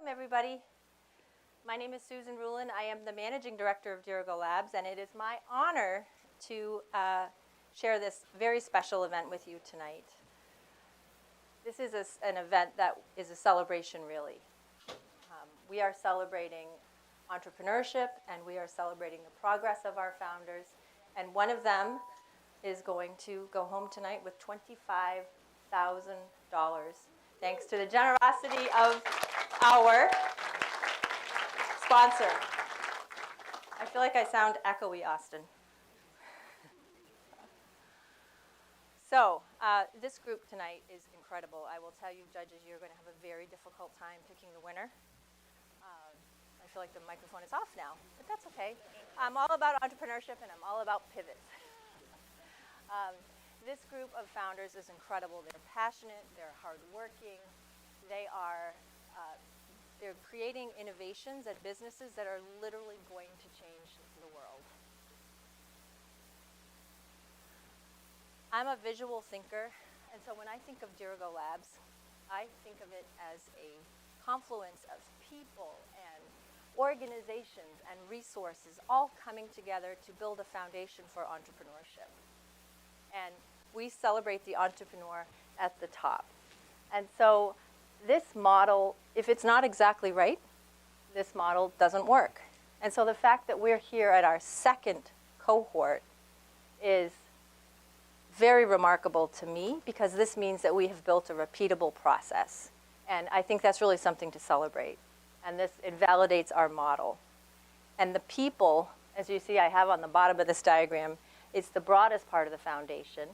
Everybody. My name is Susan Rulin. I am the Managing Director of Dirigo Labs, and it is my honor to share this very special event with you tonight. This is an event that is a celebration, really. We are celebrating entrepreneurship, and we are celebrating the progress of our founders, and one of them is going to go home tonight with $25,000, thanks to the generosity of our sponsor. I feel like I sound echoey, Austin. So this group tonight is incredible. I will tell you, judges, you're going to have a very difficult time picking the winner. I feel like the microphone is off now, but that's okay. I'm all about entrepreneurship, and I'm all about pivots. This group of founders is incredible. They're passionate. They're hardworking. They're creating innovations at businesses that are literally going to change the world. I'm a visual thinker, and so when I think of Dirigo Labs, I think of it as a confluence of people and organizations and resources all coming together to build a foundation for entrepreneurship. And we celebrate the entrepreneur at the top. And so this model, if it's not exactly right, this model doesn't work. And so the fact that we're here at our second cohort is very remarkable to me, because this means that we have built a repeatable process. And I think that's really something to celebrate. And it validates our model. And the people, as you see I have on the bottom of this diagram, it's the broadest part of the foundation.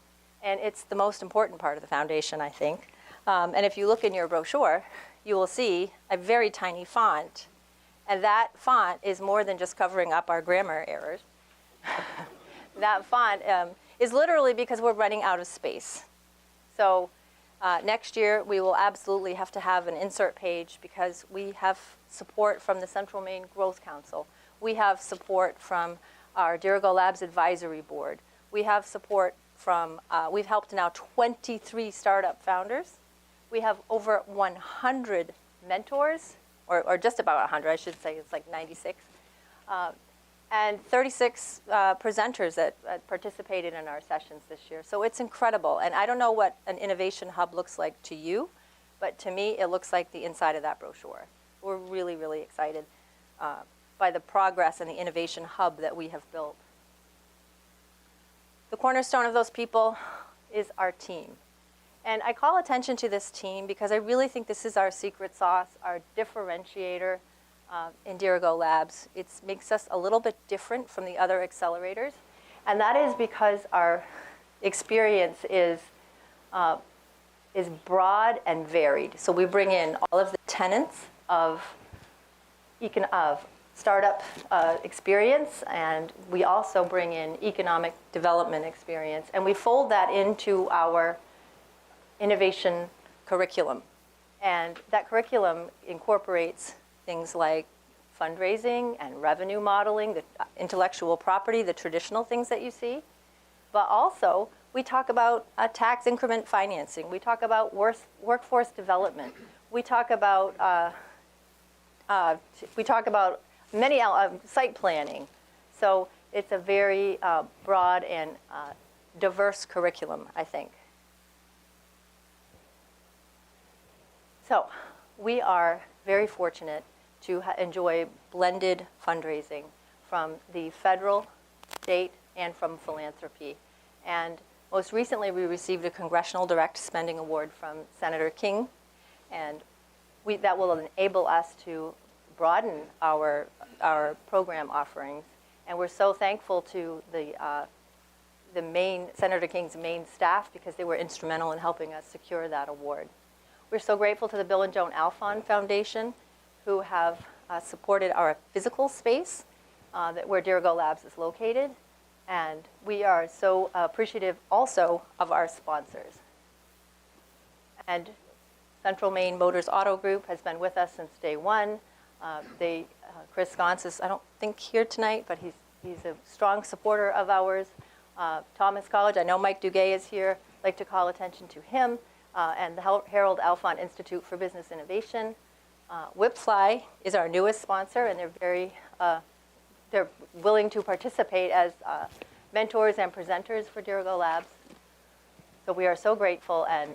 And it's the most important part of the foundation, I think. And if you look in your brochure, you will see a very tiny font. And that font is more than just covering up our grammar errors. That font is literally because we're running out of space. So next year, we will absolutely have to have an insert page, because we have support from the Central Maine Growth Council. We have support from our Dirigo Labs Advisory Board. We have support from, we've helped now 23 startup founders. We have over 100 mentors, or just about 100, I should say, it's like 96. And 36 presenters that participated in our sessions this year. So it's incredible. And I don't know what an innovation hub looks like to you, but to me, it looks like the inside of that brochure. We're really, really excited by the progress and the innovation hub that we have built. The cornerstone of those people is our team. And I call attention to this team because I really think this is our secret sauce, our differentiator in Dirigo Labs. It makes us a little bit different from the other accelerators. And that is because our experience is broad and varied. So we bring in all of the tenets of startup experience, and we also bring in economic development experience, and we fold that into our innovation curriculum. And that curriculum incorporates things like fundraising and revenue modeling, the intellectual property, the traditional things that you see. But also, we talk about tax increment financing. We talk about workforce development. We talk about many site planning. So it's a very broad and diverse curriculum, I think. So we are very fortunate to enjoy blended fundraising from the federal, state, and from philanthropy. And most recently, we received a Congressional Direct Spending Award from Senator King. And that will enable us to broaden our program offerings. And we're so thankful to Senator King's main staff, because they were instrumental in helping us secure that award. We're so grateful to the Bill and Joan Alfond Foundation, who have supported our physical space where Dirigo Labs is located. And we are so appreciative also of our sponsors. And Central Maine Motors Auto Group has been with us since day one. Chris Gauntz is, I don't think, here tonight, but he's a strong supporter of ours. Thomas College, I know Mike Duguay is here. I'd like to call attention to him. And the Harold Alfond Institute for Business Innovation. Whipfly is our newest sponsor, and they're willing to participate as mentors and presenters for Dirigo Labs. So we are so grateful, and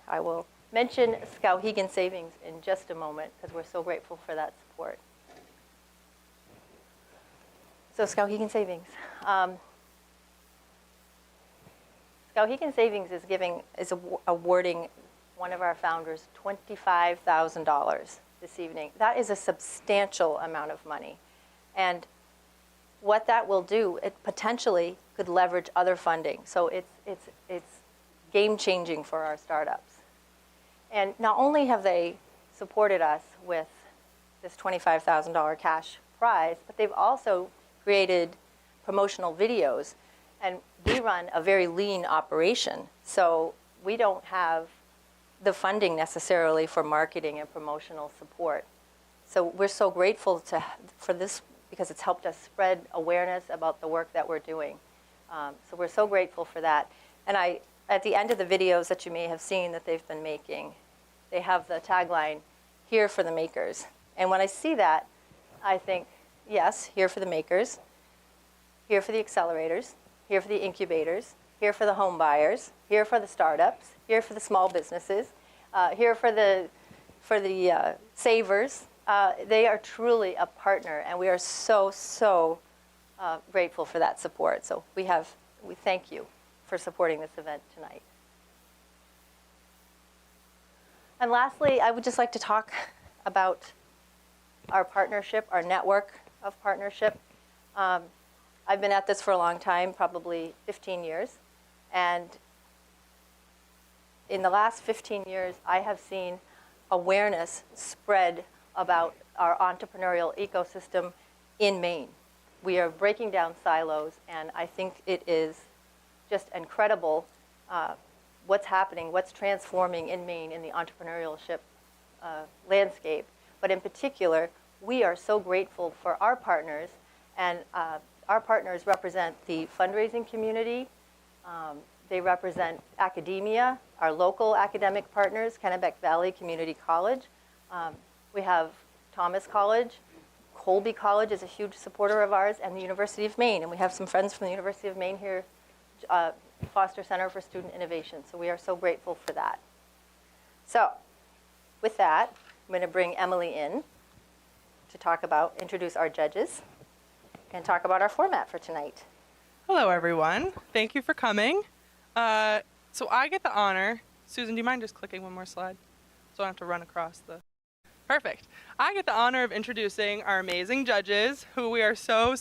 I will mention Skowhegan Savings in just a moment because we're so grateful for that support. So Skowhegan Savings. Skowhegan Savings is awarding one of our founders $25,000 this evening. That is a substantial amount of money. And what that will do, it potentially could leverage other funding. So it's game-changing for our startups. And not only have they supported us with this $25,000 cash prize, but they've also created promotional videos. And we run a very lean operation, so we don't have the funding necessarily for marketing and promotional support. So we're so grateful for this because it's helped us spread awareness about the work that we're doing. So we're so grateful for that. And at the end of the videos that you may have seen that they've been making, they have the tagline, "Here for the makers." And when I see that, I think, yes, here for the makers, here for the accelerators, here for the incubators, here for the home buyers, here for the startups, here for the small businesses, here for the savers. They are truly a partner, and we are so grateful for that support. So we thank you for supporting this event tonight. And lastly, I would just like to talk about our partnership, our network of partnership. I've been at this for a long time, probably 15 years. And in the last 15 years, I have seen awareness spread about our entrepreneurial ecosystem in Maine. We are breaking down silos, and I think it is just incredible what's happening, what's transforming in Maine in the entrepreneurship landscape. But in particular, we are so grateful for our partners, and our partners represent the fundraising community. They represent academia, our local academic partners, Kennebec Valley Community College. We have Thomas College. Colby College is a huge supporter of ours, and the University of Maine. And we have some friends from the University of Maine here, Foster Center for Student Innovation. So we are so grateful for that. So with that, I'm going to bring Emily in to introduce our judges and talk about our format for tonight. Hello, everyone. Thank you for coming. So I get the honor. Susan, do you mind just clicking one more slide so I don't have to run across the... Perfect. I get the honor of introducing our amazing judges, who we are so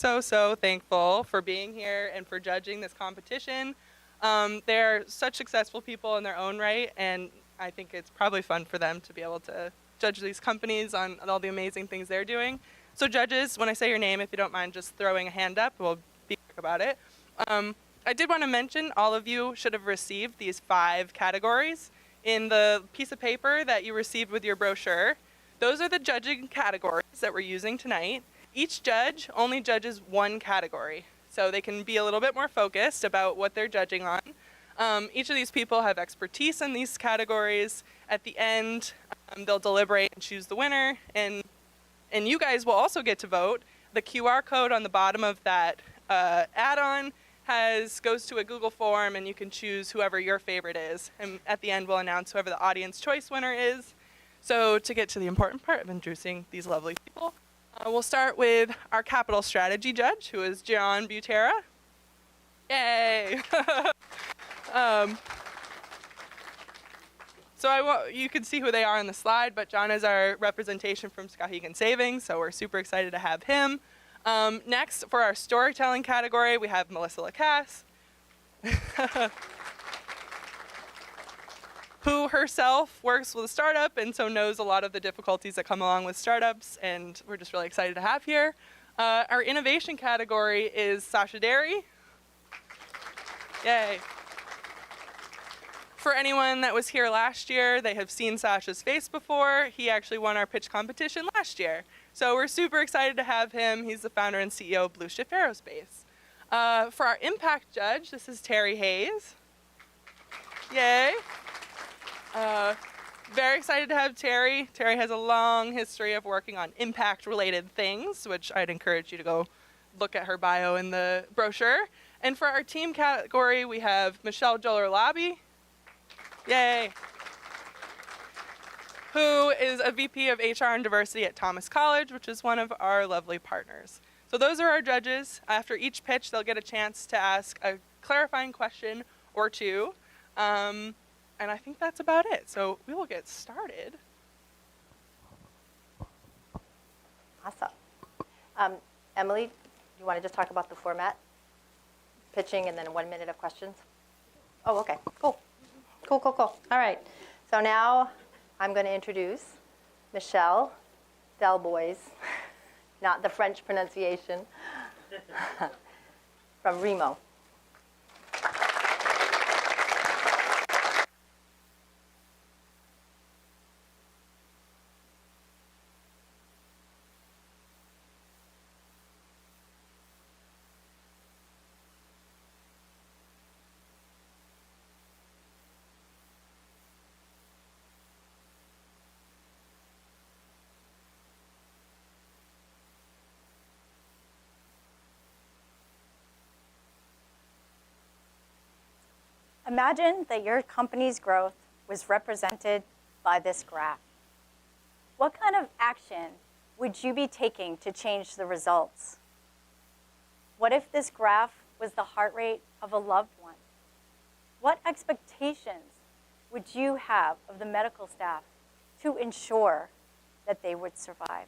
thankful for being here and for judging this competition. They're such successful people in their own right, and I think it's probably fun for them to be able to judge these companies on all the amazing things they're doing. So judges, when I say your name, if you don't mind just throwing a hand up, we'll be quick about it. I did want to mention all of you should have received these 5 categories in the piece of paper that you received with your brochure. Those are the judging categories that we're using tonight. Each judge only judges one category, so they can be a little bit more focused about what they're judging on. Each of these people have expertise in these categories. At the end, they'll deliberate and choose the winner, and you guys will also get to vote. The QR code on the bottom of that add-on goes to a Google form, and you can choose whoever your favorite is. And at the end, we'll announce whoever the audience choice winner is. So to get to the important part of introducing these lovely people, we'll start with our capital strategy judge, who is John Butera. Yay! So you can see who they are on the slide, but John is our representation from Skowhegan Savings, so we're super excited to have him. Next, for our storytelling category, we have Melissa Lacasse, who herself works with a startup and so knows a lot of the difficulties that come along with startups, and we're just really excited to have here. Our innovation category is Sasha Derry. Yay. For anyone that was here last year, they have seen Sasha's face before. He actually won our pitch competition last year. So we're super excited to have him. He's the founder and CEO of Blue Shift Aerospace. For our impact judge, this is Terry Hayes. Yay. Very excited to have Terry. Terry has a long history of working on impact-related things, which I'd encourage you to go look at her bio in the brochure. And for our team category, we have Michelle Joller-Labby. Yay. Who is a VP of HR and Diversity at Thomas College, which is one of our lovely partners. So those are our judges. After each pitch, they'll get a chance to ask a clarifying question or two. And I think that's about it. So we will get started. Awesome. Emily, you want to just talk about the format? Pitching and then 1 minute of questions? Oh, okay. Cool. Cool. All right. So now I'm going to introduce Michelle Delbois, not the French pronunciation, from Remo. Imagine that your company's growth was represented by this graph. What kind of action would you be taking to change the results? What if this graph was the heart rate of a loved one? What expectations would you have of the medical staff to ensure that they would survive?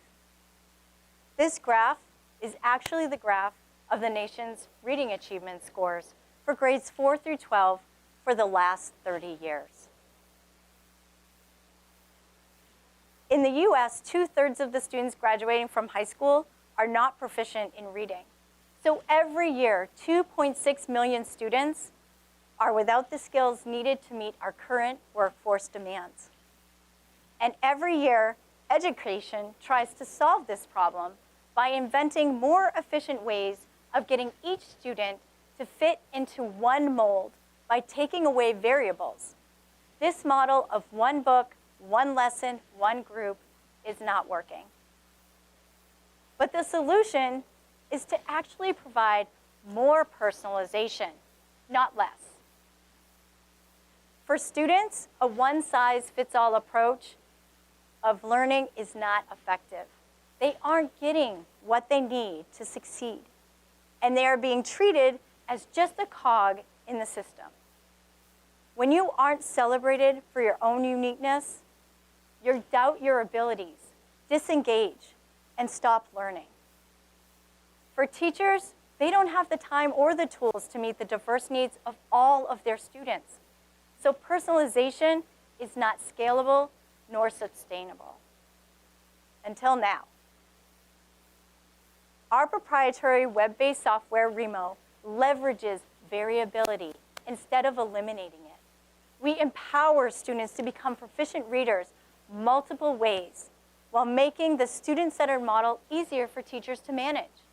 This graph is actually the graph of the nation's reading achievement scores for grades 4 through 12 for the last 30 years. In the US, 2/3 of the students graduating from high school are not proficient in reading. So every year, 2.6 million students are without the skills needed to meet our current workforce demands. And every year, education tries to solve this problem by inventing more efficient ways of getting each student to fit into one mold by taking away variables. This model of one book, one lesson, one group is not working. But the solution is to actually provide more personalization, not less. For students, a one-size-fits-all approach of learning is not effective. They aren't getting what they need to succeed, and they are being treated as just a cog in the system. When you aren't celebrated for your own uniqueness, you doubt your abilities, disengage, and stop learning. For teachers, they don't have the time or the tools to meet the diverse needs of all of their students. So personalization is not scalable nor sustainable. Until now. Our proprietary web-based software, Remo, leverages variability instead of eliminating it. We empower students to become proficient readers multiple ways while making the student-centered model easier for teachers to manage.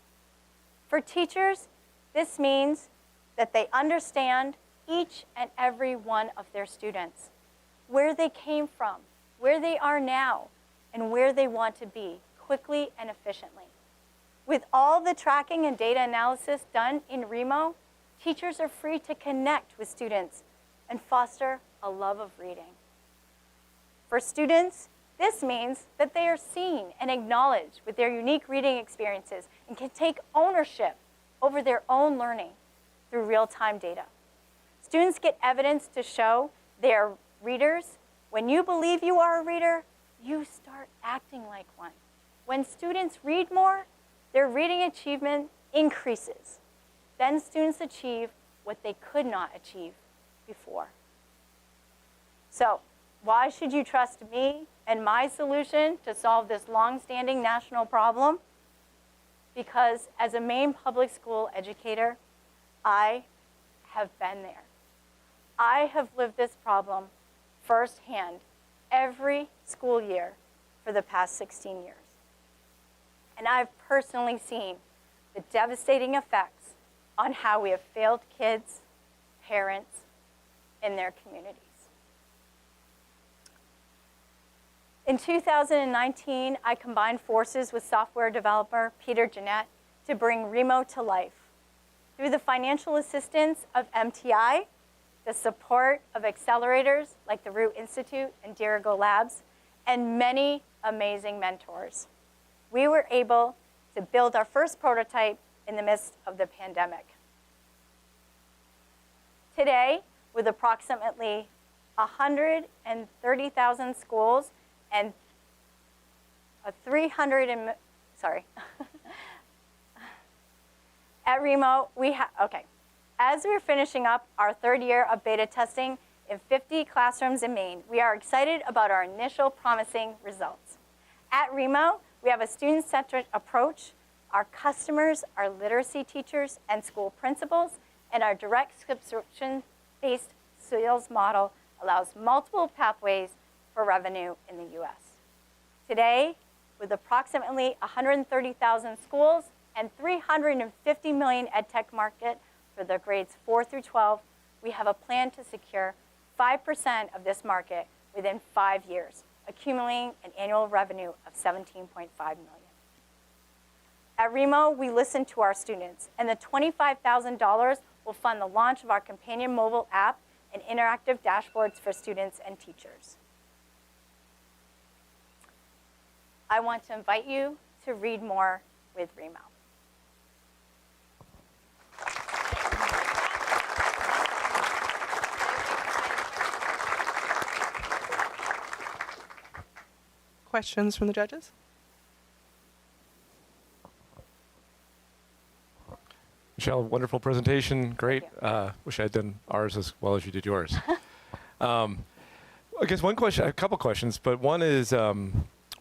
For teachers, this means that they understand each and every one of their students, where they came from, where they are now, and where they want to be quickly and efficiently. With all the tracking and data analysis done in Remo, teachers are free to connect with students and foster a love of reading. For students, this means that they are seen and acknowledged with their unique reading experiences and can take ownership over their own learning through real-time data. Students get evidence to show they are readers. When you believe you are a reader, you start acting like one. When students read more, their reading achievement increases. Then students achieve what they could not achieve before. So, why should you trust me and my solution to solve this long-standing national problem? Because as a Maine public school educator, I have been there. I have lived this problem firsthand every school year for the past 16 years. And I've personally seen the devastating effects on how we have failed kids, parents, and their communities. In 2019, I combined forces with software developer Peter Jeanette to bring Remo to life. Through the financial assistance of MTI, the support of accelerators like the Root Institute and Dirigo Labs, and many amazing mentors, we were able to build our first prototype in the midst of the pandemic. Today, with approximately 130,000 schools and a 300 and, sorry. At Remo, as we're finishing up our third year of beta testing in 50 classrooms in Maine, we are excited about our initial promising results. At Remo, we have a student-centered approach. Our customers are literacy teachers and school principals, and our direct subscription-based sales model allows multiple pathways for revenue in the US. Today, with approximately 130,000 schools and 350 million EdTech market for the grades 4 through 12, we have a plan to secure 5% of this market within 5 years, accumulating an annual revenue of $17.5 million. At Remo, we listen to our students, and the $25,000 will fund the launch of our companion mobile app and interactive dashboards for students and teachers. I want to invite you to read more with Remo. Questions from the judges? Michelle, wonderful presentation, great. Wish I had done ours as well as you did yours. I guess one question, a couple questions, but one is,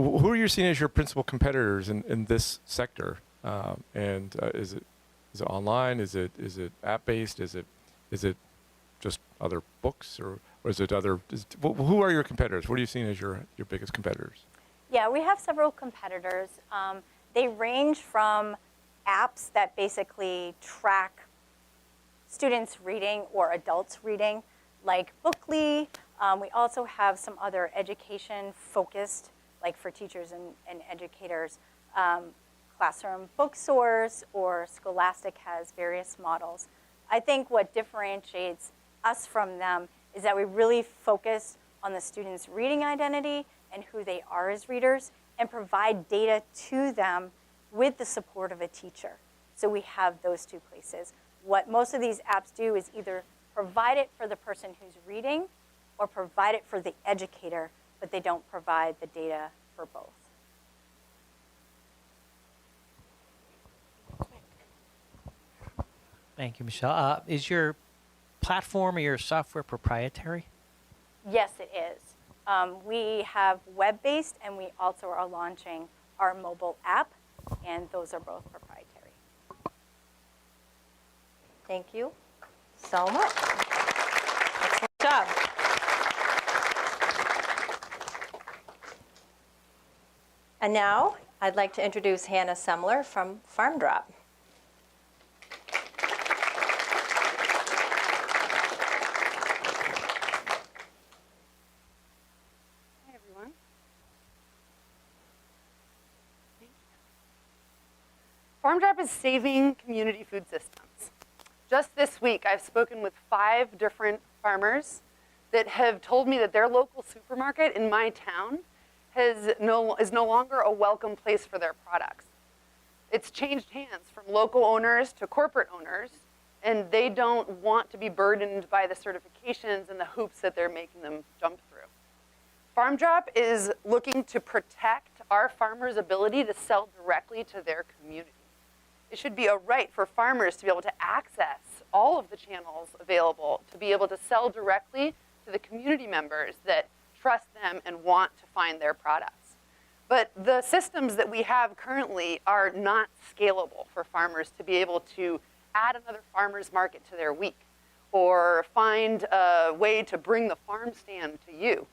who are you seeing as your principal competitors in this sector? Is it online? Is it app-based? Is it just other books, or is it other? Who are your competitors? What are you seeing as your biggest competitors? Yeah, we have several competitors. They range from apps that basically track students reading or adults reading, like Bookly. We also have some other education-focused, like for teachers and educators, Classroom Booksource, or Scholastic has various models. I think what differentiates us from them is that we really focus on the student's reading identity and who they are as readers, and provide data to them with the support of a teacher. So we have those two places. What most of these apps do is either provide it for the person who's reading or provide it for the educator, but they don't provide the data for both. Thank you, Michelle. Is your platform or your software proprietary? Yes, it is. We have web-based, and we also are launching our mobile app, and those are both proprietary. Thank you so much. Excellent job. And now I'd like to introduce Hannah Semler from FarmDrop. Hi, everyone. FarmDrop is saving community food systems. Just this week, I've spoken with 5 different farmers that have told me that their local supermarket in my town is no longer a welcome place for their products. It's changed hands from local owners to corporate owners, and they don't want to be burdened by the certifications and the hoops that they're making them jump through. FarmDrop is looking to protect our farmers' ability to sell directly to their community. It should be a right for farmers to be able to access all of the channels available, to be able to sell directly to the community members that trust them and want to find their products. But the systems that we have currently are not scalable for farmers to be able to add another farmer's market to their week, or find a way to bring the farm stand to you.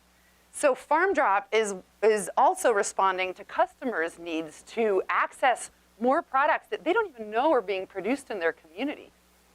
So FarmDrop is also responding to customers' needs to access more products that they don't even know are being produced in their community.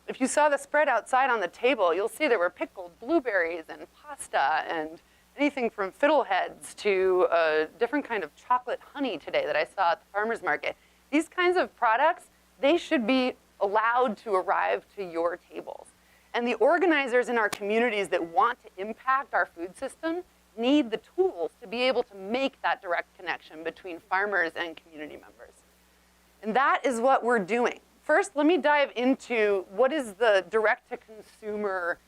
If you saw the spread outside on the table, you'll see there were pickled blueberries and pasta and anything from fiddleheads to a different kind of chocolate honey today that I saw at the farmer's market. These kinds of products, they should be allowed to arrive to your tables. And the organizers in our communities that want to impact our food system need the tools to be able to make that direct connection between farmers and community members. And that is what we're doing. First, let me dive into what is the direct-to-consumer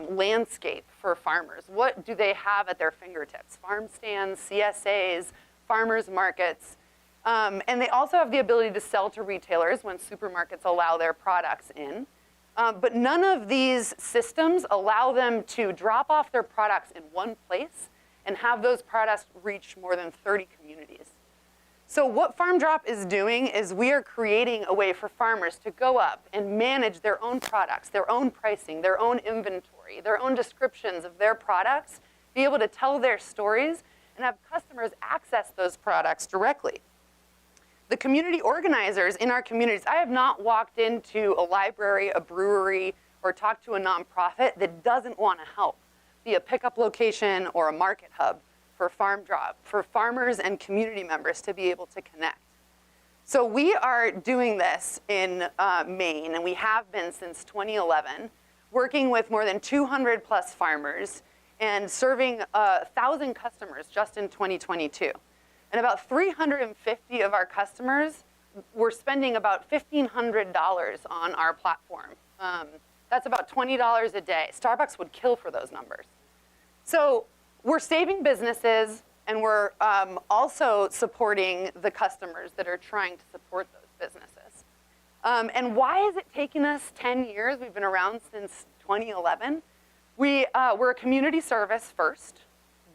landscape for farmers. What do they have at their fingertips? Farm stands, CSAs, farmers markets. And they also have the ability to sell to retailers when supermarkets allow their products in. But none of these systems allow them to drop off their products in one place and have those products reach more than 30 communities. So what Farm Drop is doing is we are creating a way for farmers to go up and manage their own products, their own pricing, their own inventory, their own descriptions of their products, be able to tell their stories, and have customers access those products directly. The community organizers in our communities, I have not walked into a library, a brewery, or talked to a nonprofit that doesn't want to help, be a pickup location or a market hub for Farm Drop, for farmers and community members to be able to connect. So we are doing this in Maine, and we have been since 2011, working with more than 200 plus farmers and serving 1,000 customers just in 2022. And about 350 of our customers were spending about $1,500 on our platform. That's about $20 a day. Starbucks would kill for those numbers. So we're saving businesses, and we're also supporting the customers that are trying to support those businesses. And why is it taking us 10 years? We've been around since 2011. We're a community service first,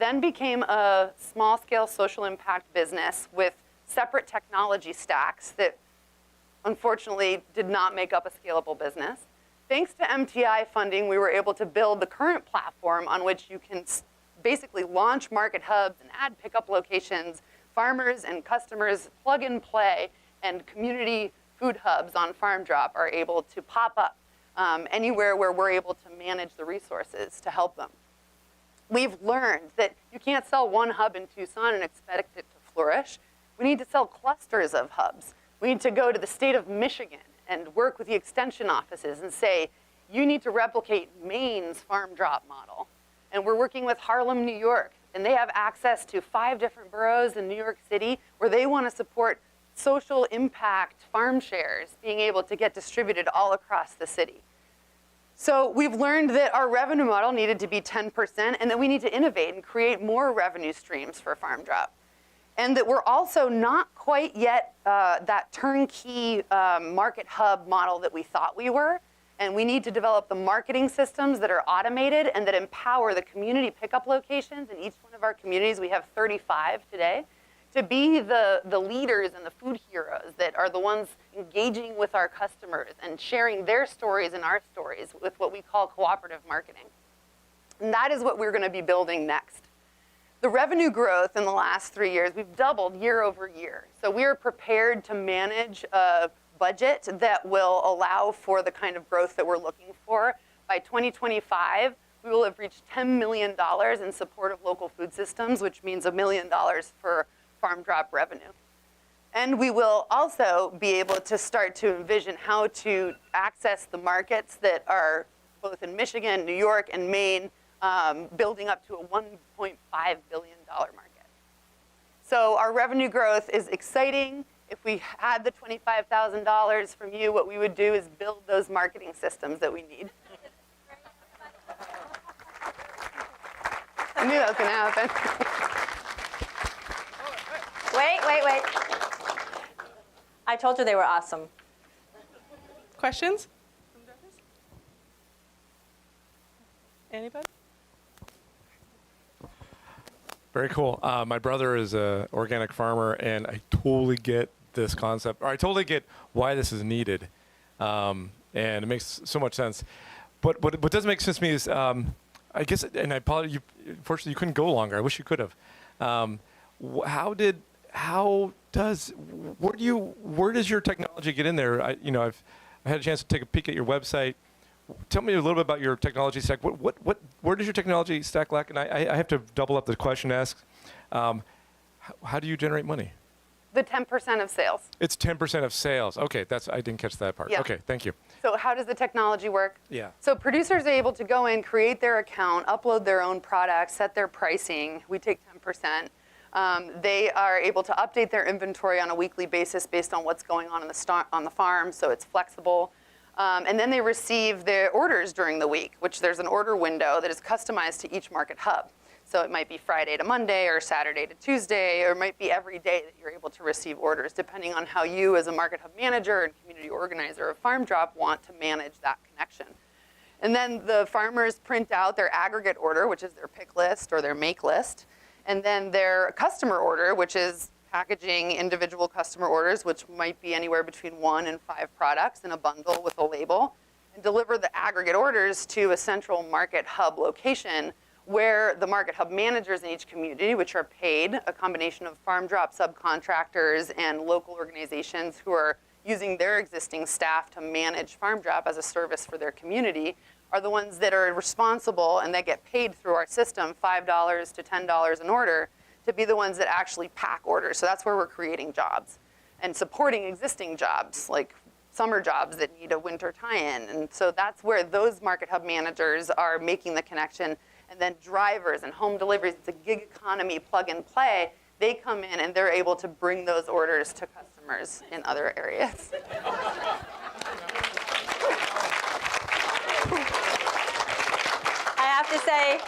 then became a small-scale social impact business with separate technology stacks that unfortunately did not make up a scalable business. Thanks to MTI funding, we were able to build the current platform on which you can basically launch market hubs and add pickup locations. Farmers and customers plug and play, and community food hubs on Farm Drop are able to pop up anywhere where we're able to manage the resources to help them. We've learned that you can't sell one hub in Tucson and expect it to flourish. We need to sell clusters of hubs. We need to go to the state of Michigan and work with the extension offices and say, you need to replicate Maine's Farm Drop model. And we're working with Harlem, New York, and they have access to 5 different boroughs in New York City where they want to support social impact farm shares being able to get distributed all across the city. So we've learned that our revenue model needed to be 10% and that we need to innovate and create more revenue streams for Farm Drop. And that we're also not quite yet that turnkey market hub model that we thought we were. And we need to develop the marketing systems that are automated and that empower the community pickup locations in each one of our communities. We have 35 today. To be the leaders and the food heroes that are the ones engaging with our customers and sharing their stories and our stories with what we call cooperative marketing. And that is what we're going to be building next. The revenue growth in the last 3 years, we've doubled year over year. So we are prepared to manage a budget that will allow for the kind of growth that we're looking for. By 2025, we will have reached $10 million in support of local food systems, which means $1 million for Farm Drop revenue. And we will also be able to start to envision how to access the markets that are both in Michigan, New York, and Maine, building up to a $1.5 billion market. So our revenue growth is exciting. If we had the $25,000 from you, what we would do is build those marketing systems that we need. I knew that was going to happen. Wait. I told you they were awesome. Questions? Anybody? Very cool. My brother is an organic farmer, and I totally get this concept, or I totally get why this is needed, and it makes so much sense. But what doesn't make sense to me is, I guess, and I apologize, unfortunately, you couldn't go longer. I wish you could have. Where does your technology get in there? I've had a chance to take a peek at your website. tell me a little bit about your technology stack. Where does your technology stack lack? And I have to double up the question asked. How do you generate money? The 10% of sales. It's 10% of sales. Okay, I didn't catch that part. Yeah. Okay, thank you. So how does the technology work? Yeah. So producers are able to go in, create their account, upload their own products, set their pricing. We take 10%. They are able to update their inventory on a weekly basis based on what's going on on the farm, so it's flexible. And then they receive their orders during the week, which there's an order window that is customized to each market hub. So it might be Friday to Monday or Saturday to Tuesday, or it might be every day that you're able to receive orders, depending on how you as a market hub manager and community organizer of Farm Drop want to manage that connection. And then the farmers print out their aggregate order, which is their pick list or their make list, and then their customer order, which is packaging individual customer orders, which might be anywhere between 1 and 5 products in a bundle with a label, and deliver the aggregate orders to a central market hub location where the market hub managers in each community, which are paid, a combination of Farm Drop subcontractors and local organizations who are using their existing staff to manage Farm Drop as a service for their community, are the ones that are responsible and that get paid through our system, $5 to $10 an order, to be the ones that actually pack orders. So that's where we're creating jobs and supporting existing jobs, like summer jobs that need a winter tie-in. And so that's where those market hub managers are making the connection. And then drivers and home deliveries, it's a gig economy plug and play. They come in and they're able to bring those orders to customers in other areas. I have to say,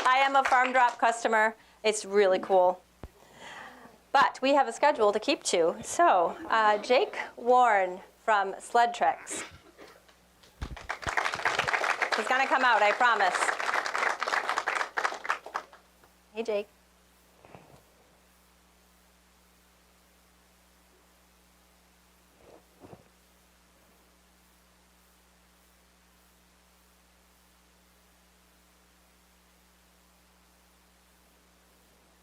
I am a Farm Drop customer. It's really cool. But we have a schedule to keep to. So, Jake Warren from Sled Treks. He's gonna come out, I promise. Hey, Jake.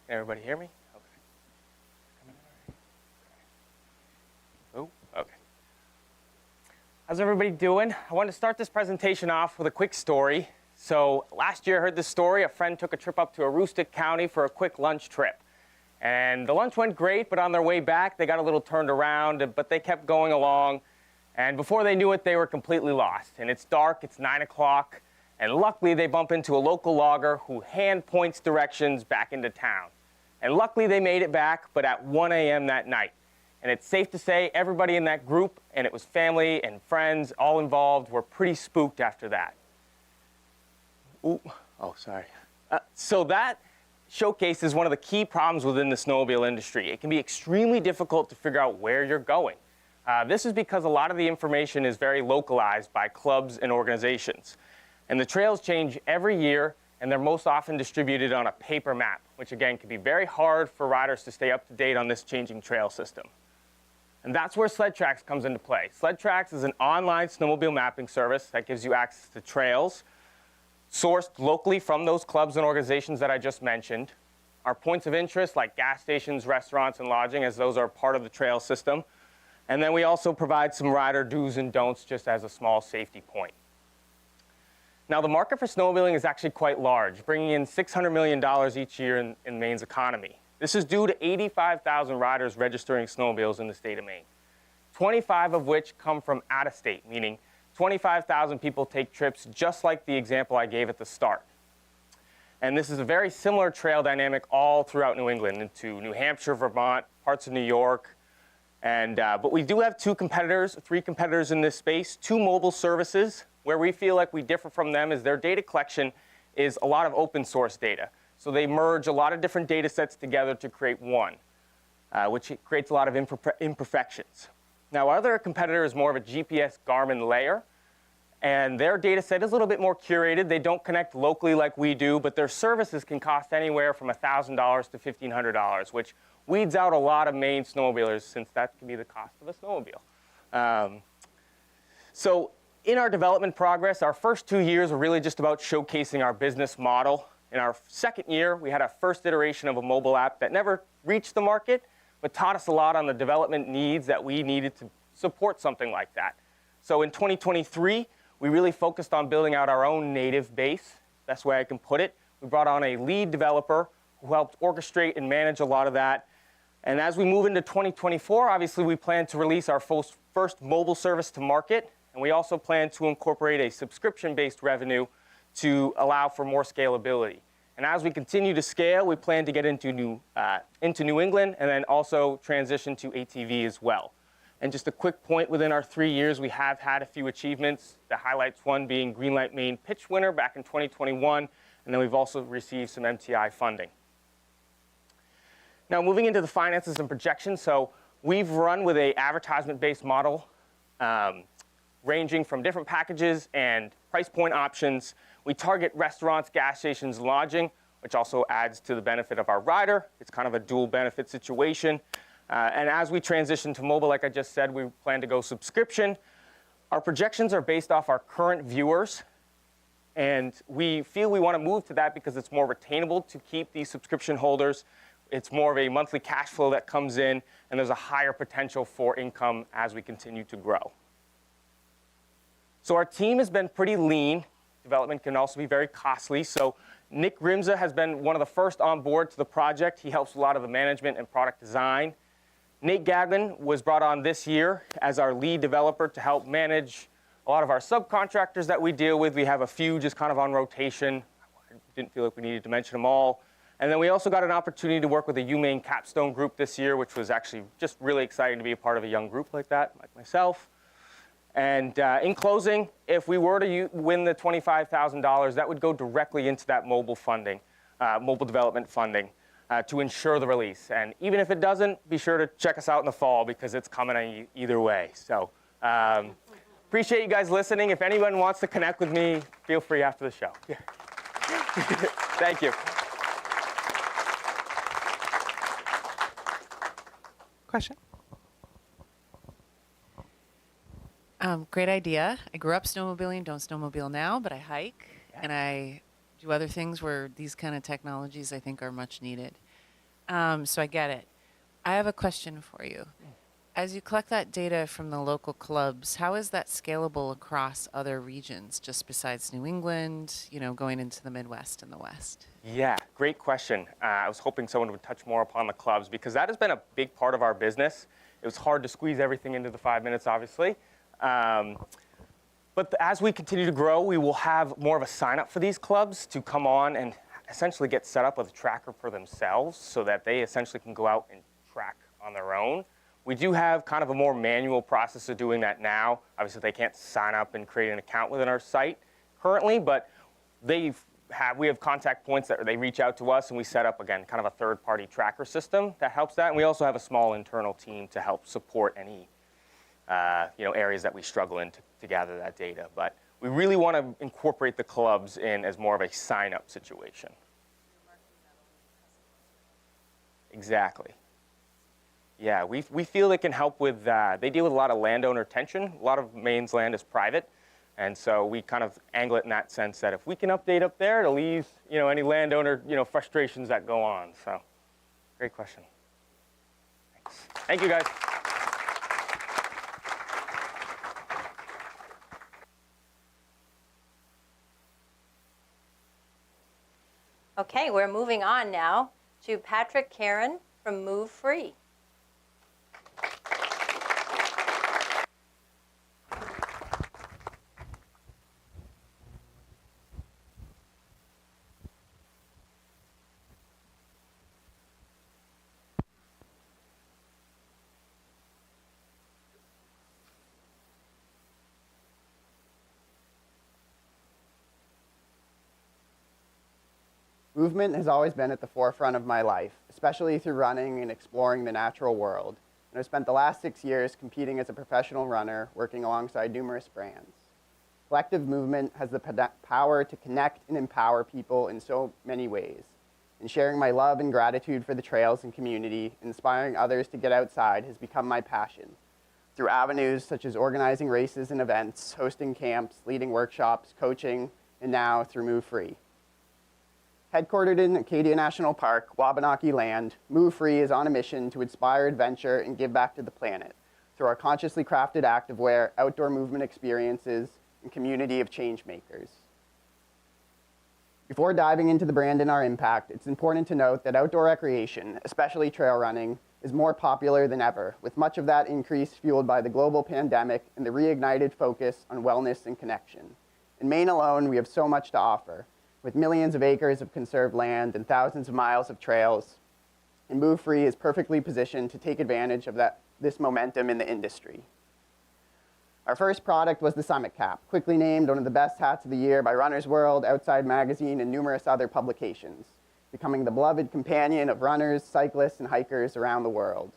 Can everybody hear me? Okay. Oh, okay. How's everybody doing? I want to start this presentation off with a quick story. So last year I heard this story. A friend took a trip up to Aroostook County for a quick lunch trip. And the lunch went great, but on their way back, they got a little turned around, but they kept going along. And before they knew it, they were completely lost. And it's dark, it's 9 o'clock, and luckily they bump into a local logger who hand points directions back into town. And luckily they made it back, but at 1 a.m. that night. And it's safe to say everybody in that group, and it was family and friends all involved, were pretty spooked after that. Ooh, oh, sorry. So that showcases one of the key problems within the snowmobile industry. It can be extremely difficult to figure out where you're going. This is because a lot of the information is very localized by clubs and organizations. And the trails change every year, and they're most often distributed on a paper map, which again can be very hard for riders to stay up to date on this changing trail system. And that's where Sled Tracks comes into play. Sled Tracks is an online snowmobile mapping service that gives you access to trails sourced locally from those clubs and organizations that I just mentioned. Our points of interest like gas stations, restaurants, and lodging, as those are part of the trail system. And then we also provide some rider do's and don'ts just as a small safety point. Now the market for snowmobiling is actually quite large, bringing in $600 million each year in Maine's economy. This is due to 85,000 riders registering snowmobiles in the state of Maine, 25 of which come from out of state, meaning 25,000 people take trips just like the example I gave at the start. And this is a very similar trail dynamic all throughout New England, into New Hampshire, Vermont, parts of New York. And, but we do have three competitors in this space, 2 mobile services. Where we feel like we differ from them is their data collection is a lot of open source data. So they merge a lot of different data sets together to create one, which creates a lot of imperfections. Now, our other competitor is more of a GPS Garmin layer, and their data set is a little bit more curated. They don't connect locally like we do, but their services can cost anywhere from $1,000 to $1,500, which weeds out a lot of Maine snowmobilers, since that can be the cost of a snowmobile. So in our development progress, our first 2 years were really just about showcasing our business model. In our second year, we had our first iteration of a mobile app that never reached the market, but taught us a lot on the development needs that we needed to support something like that. So in 2023, we really focused on building out our own native base. Best way I can put it. We brought on a lead developer who helped orchestrate and manage a lot of that. And as we move into 2024, obviously we plan to release our first mobile service to market. And we also plan to incorporate a subscription-based revenue to allow for more scalability. And as we continue to scale, we plan to get into New England and then also transition to ATV as well. And just a quick point, within our 3 years, we have had a few achievements. The highlights one being Greenlight Maine Pitch winner back in 2021, and then we've also received some MTI funding. Now moving into the finances and projections, so we've run with a advertisement-based model, ranging from different packages and price point options. We target restaurants, gas stations, lodging, which also adds to the benefit of our rider. It's kind of a dual benefit situation. And as we transition to mobile, like I just said, we plan to go subscription. Our projections are based off our current viewers. And we feel we want to move to that because it's more retainable to keep these subscription holders. It's more of a monthly cash flow that comes in, and there's a higher potential for income as we continue to grow. So our team has been pretty lean. Development can also be very costly. So Nick Rimza has been one of the first on board to the project. He helps a lot of the management and product design. Nate Gagnon was brought on this year as our lead developer to help manage a lot of our subcontractors that we deal with. We have a few just kind of on rotation. I didn't feel like we needed to mention them all. And then we also got an opportunity to work with the UMaine Capstone group this year, which was actually just really exciting to be a part of a young group like that, like myself. And in closing, if we were to win the $25,000, that would go directly into that mobile funding, mobile development funding, to ensure the release. And even if it doesn't, be sure to check us out in the fall because it's coming either way. So appreciate you guys listening. If anyone wants to connect with me, feel free after the show. Yeah. Thank you. Question? Great idea. I grew up snowmobiling, don't snowmobile now, but I hike and I do other things where these kind of technologies I think are much needed. So I get it. I have a question for you. As you collect that data from the local clubs, how is that scalable across other regions, just besides New England, you know, going into the Midwest and the West? Yeah, great question. I was hoping someone would touch more upon the clubs because that has been a big part of our business. It was hard to squeeze everything into the 5 minutes, obviously. But as we continue to grow, we will have more of a sign up for these clubs to come on and essentially get set up with a tracker for themselves so that they essentially can go out and track on their own. We do have kind of a more manual process of doing that now. Obviously, they can't sign up and create an account within our site currently, but we have contact points that they reach out to us, and we set up, again, kind of a third-party tracker system that helps that. And we also have a small internal team to help support any areas that we struggle in to gather that data. But we really want to incorporate the clubs in as more of a sign-up situation. Exactly. Yeah, we feel they can help with, they deal with a lot of landowner tension. A lot of Maine's land is private. And so we kind of angle it in that sense that if we can update up there, it'll ease, any landowner, frustrations that go on. So, great question. Thanks. Thank you, guys. Okay, we're moving on now to Patrick Karen from Move Free. Movement has always been at the forefront of my life, especially through running and exploring the natural world. And I've spent the last 6 years competing as a professional runner, working alongside numerous brands. Collective movement has the power to connect and empower people in so many ways. And sharing my love and gratitude for the trails and community, inspiring others to get outside has become my passion. Through avenues such as organizing races and events, hosting camps, leading workshops, coaching, and now through Move Free. Headquartered in Acadia National Park, Wabanaki land, Move Free is on a mission to inspire adventure and give back to the planet through our consciously crafted activewear, outdoor movement experiences, and community of change makers. Before diving into the brand and our impact, it's important to note that outdoor recreation, especially trail running, is more popular than ever, with much of that increase fueled by the global pandemic and the reignited focus on wellness and connection. In Maine alone, we have so much to offer, with millions of acres of conserved land and thousands of miles of trails, and Move Free is perfectly positioned to take advantage of this momentum in the industry. Our first product was the Summit Cap, quickly named one of the best hats of the year by Runner's World, Outside Magazine, and numerous other publications, becoming the beloved companion of runners, cyclists, and hikers around the world.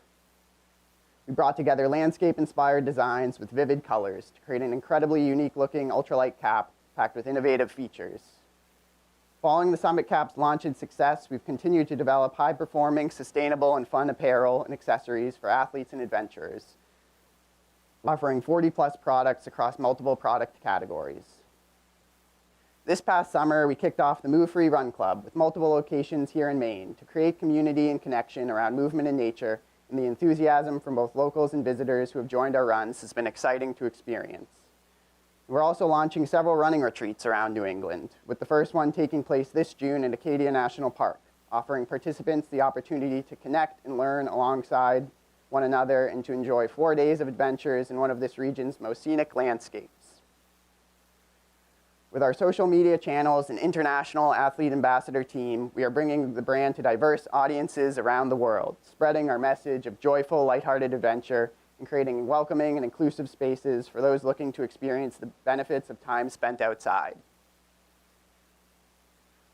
We brought together landscape-inspired designs with vivid colors to create an incredibly unique-looking ultralight cap packed with innovative features. Following the Summit Cap's launch and success, we've continued to develop high-performing, sustainable, and fun apparel and accessories for athletes and adventurers, offering 40-plus products across multiple product categories. This past summer, we kicked off the Move Free Run Club with multiple locations here in Maine to create community and connection around movement and nature, and the enthusiasm from both locals and visitors who have joined our runs has been exciting to experience. We're also launching several running retreats around New England, with the first one taking place this June in Acadia National Park, offering participants the opportunity to connect and learn alongside one another and to enjoy 4 days of adventures in one of this region's most scenic landscapes. With our social media channels and international athlete ambassador team, we are bringing the brand to diverse audiences around the world, spreading our message of joyful, lighthearted adventure and creating welcoming and inclusive spaces for those looking to experience the benefits of time spent outside.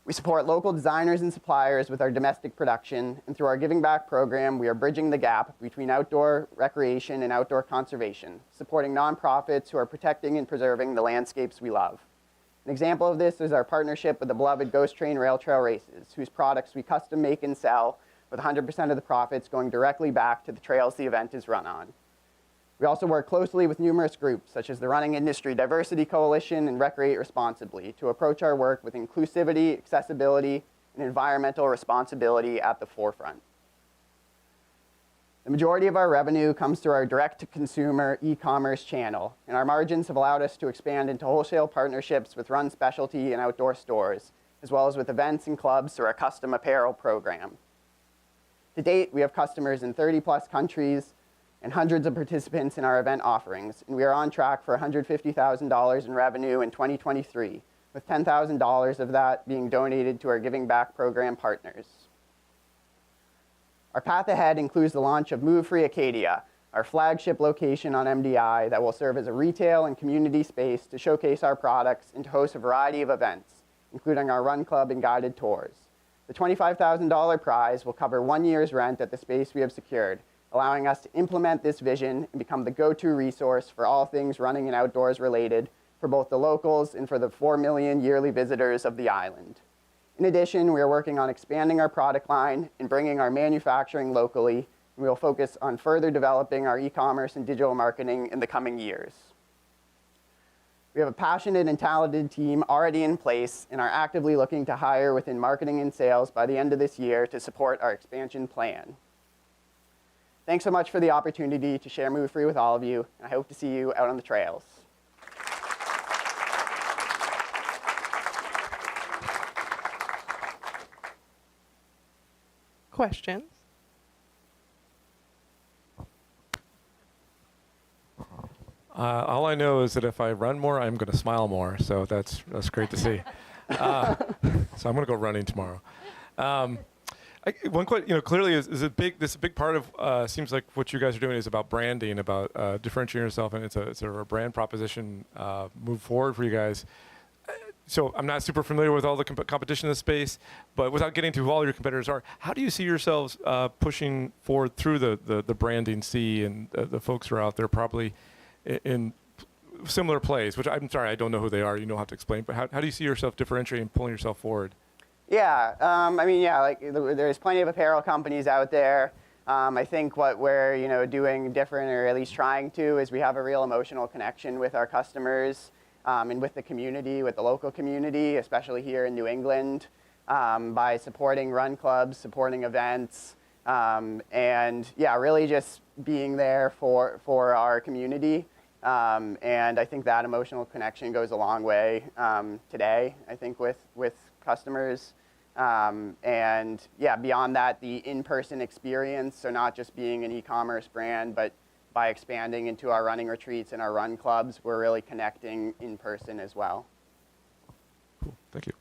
We support local designers and suppliers with our domestic production, and through our Giving Back program, we are bridging the gap between outdoor recreation and outdoor conservation, supporting nonprofits who are protecting and preserving the landscapes we love. An example of this is our partnership with the beloved Ghost Train Rail Trail Races, whose products we custom make and sell, with 100% of the profits going directly back to the trails the event is run on. We also work closely with numerous groups, such as the Running Industry Diversity Coalition and Recreate Responsibly, to approach our work with inclusivity, accessibility, and environmental responsibility at the forefront. The majority of our revenue comes through our direct-to-consumer e-commerce channel, and our margins have allowed us to expand into wholesale partnerships with run specialty and outdoor stores, as well as with events and clubs through our custom apparel program. To date, we have customers in 30-plus countries and hundreds of participants in our event offerings, and we are on track for $150,000 in revenue in 2023, with $10,000 of that being donated to our Giving Back program partners. Our path ahead includes the launch of Move Free Acadia, our flagship location on MDI that will serve as a retail and community space to showcase our products and to host a variety of events, including our run club and guided tours. The $25,000 prize will cover 1 year's rent at the space we have secured, allowing us to implement this vision and become the go-to resource for all things running and outdoors related for both the locals and for the 4 million yearly visitors of the island. In addition, we are working on expanding our product line and bringing our manufacturing locally, and we will focus on further developing our e-commerce and digital marketing in the coming years. We have a passionate and talented team already in place and are actively looking to hire within marketing and sales by the end of this year to support our expansion plan. Thanks so much for the opportunity to share Move Free with all of you, and I hope to see you out on the trails. Questions? All I know is that if I run more, I'm going to smile more. So that's great to see. So I'm going to go running tomorrow. One question, clearly is a big part of seems like what you guys are doing is about branding, about differentiating yourself, and it's a brand proposition move forward for you guys. So I'm not super familiar with all the competition in the space, but without getting to who all your competitors are, how do you see yourselves pushing forward through the branding sea and the folks who are out there probably in similar plays, which I'm sorry, I don't know who they are. You don't have to explain, but how do you see yourself differentiating and pulling yourself forward? Yeah, there's plenty of apparel companies out there. I think what we're doing different, or at least trying to, is we have a real emotional connection with our customers and with the community, with the local community, especially here in New England, by supporting run clubs, supporting events, and really just being there for our community. And I think that emotional connection goes a long way today, I think, with customers. And yeah, beyond that, the in-person experience, so not just being an e-commerce brand, but by expanding into our running retreats and our run clubs, we're really connecting in person as well. Cool. Thank you.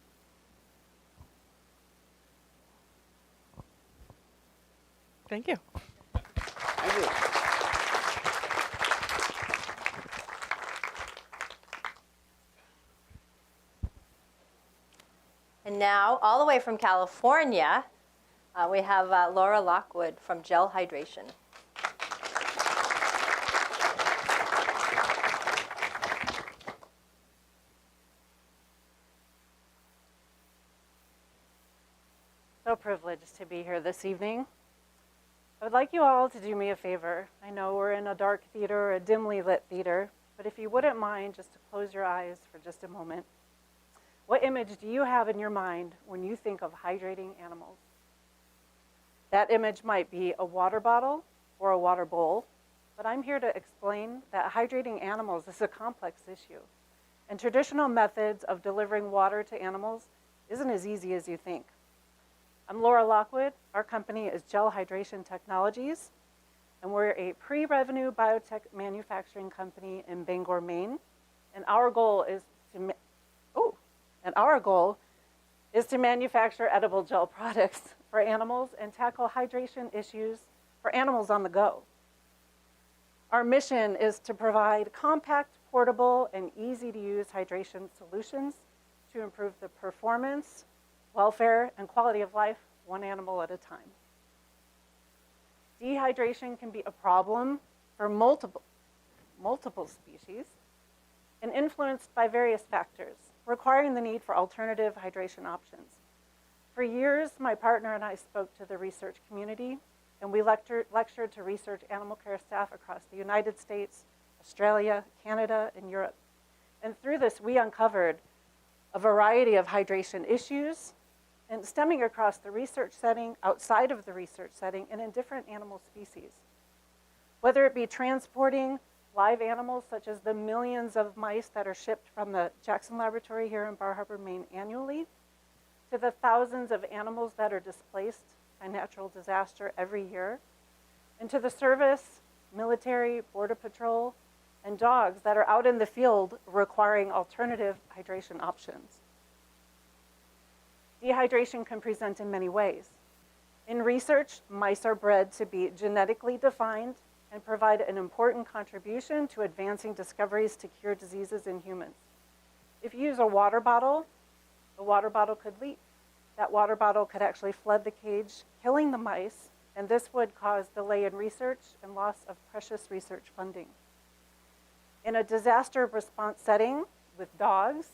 Thank you. Thank you. And now, all the way from California, we have Laura Lockwood from Gel Hydration. So privileged to be here this evening. I would like you all to do me a favor. I know we're in a dark theater, a dimly lit theater, but if you wouldn't mind just to close your eyes for just a moment. What image do you have in your mind when you think of hydrating animals? That image might be a water bottle or a water bowl, but I'm here to explain that hydrating animals is a complex issue, and traditional methods of delivering water to animals isn't as easy as you think. I'm Laura Lockwood. Our company is Gel Hydration Technologies, and we're a pre-revenue biotech manufacturing company in Bangor, Maine, and our goal is to manufacture edible gel products for animals and tackle hydration issues for animals on the go. Our mission is to provide compact, portable, and easy-to-use hydration solutions to improve the performance, welfare, and quality of life one animal at a time. Dehydration can be a problem for multiple species and influenced by various factors, requiring the need for alternative hydration options. For years, my partner and I spoke to the research community, and we lectured to research animal care staff across the United States, Australia, Canada, and Europe. And through this, we uncovered a variety of hydration issues and stemming across the research setting, outside of the research setting, and in different animal species. Whether it be transporting live animals, such as the millions of mice that are shipped from the Jackson Laboratory here in Bar Harbor, Maine annually, to the thousands of animals that are displaced by natural disaster every year, and to the service, military, border patrol, and dogs that are out in the field requiring alternative hydration options. Dehydration can present in many ways. In research, mice are bred to be genetically defined and provide an important contribution to advancing discoveries to cure diseases in humans. If you use a water bottle could leak. That water bottle could actually flood the cage, killing the mice, and this would cause delay in research and loss of precious research funding. In a disaster response setting with dogs,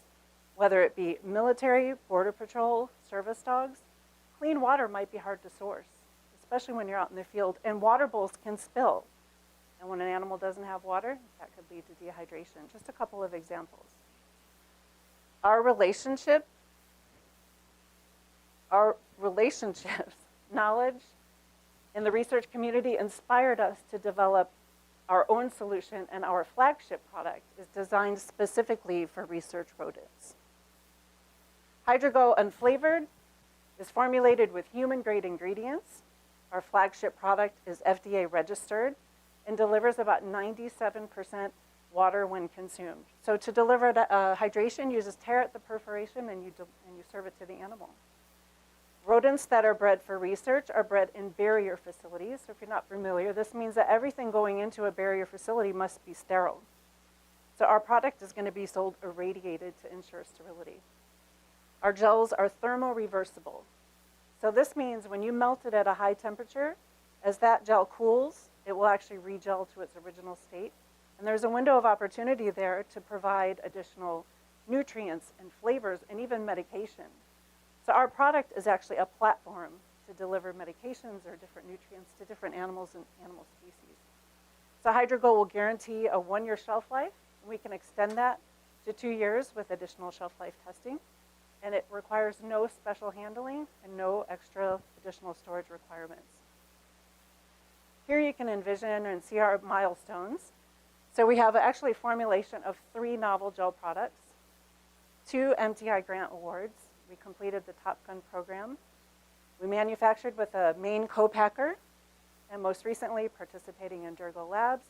whether it be military, border patrol, service dogs, clean water might be hard to source, especially when you're out in the field, and water bowls can spill. And when an animal doesn't have water, that could lead to dehydration. Just a couple of examples. Our relationships, knowledge in the research community inspired us to develop our own solution, and our flagship product is designed specifically for research rodents. Hydrigo Unflavored is formulated with human-grade ingredients. Our flagship product is FDA registered and delivers about 97% water when consumed. So to deliver hydration, you just tear at the perforation and you serve it to the animal. Rodents that are bred for research are bred in barrier facilities. So if you're not familiar, this means that everything going into a barrier facility must be sterile. So our product is going to be sold irradiated to ensure sterility. Our gels are thermoreversible. So this means when you melt it at a high temperature, as that gel cools, it will actually re-gel to its original state. And there's a window of opportunity there to provide additional nutrients and flavors and even medication. So our product is actually a platform to deliver medications or different nutrients to different animals and animal species. So Hydrigo will guarantee a 1-year shelf life. And we can extend that to 2 years with additional shelf life testing. And it requires no special handling and no extra additional storage requirements. Here you can envision and see our milestones. So we have actually formulation of 3 novel gel products, 2 MTI grant awards. We completed the Top Gun program. We manufactured with a Maine co-packer, and most recently participating in Dirigo Labs.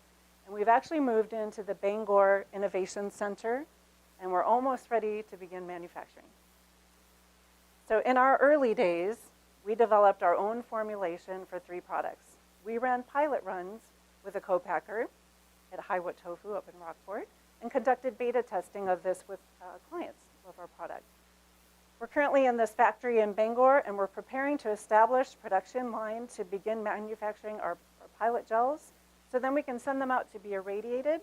And we've actually moved into the Bangor Innovation Center, and we're almost ready to begin manufacturing. So in our early days, we developed our own formulation for 3 products. We ran pilot runs with a co-packer at Highwood Tofu up in Rockport and conducted beta testing of this with clients of our product. We're currently in this factory in Bangor, and we're preparing to establish production line to begin manufacturing our pilot gels, so then we can send them out to be irradiated,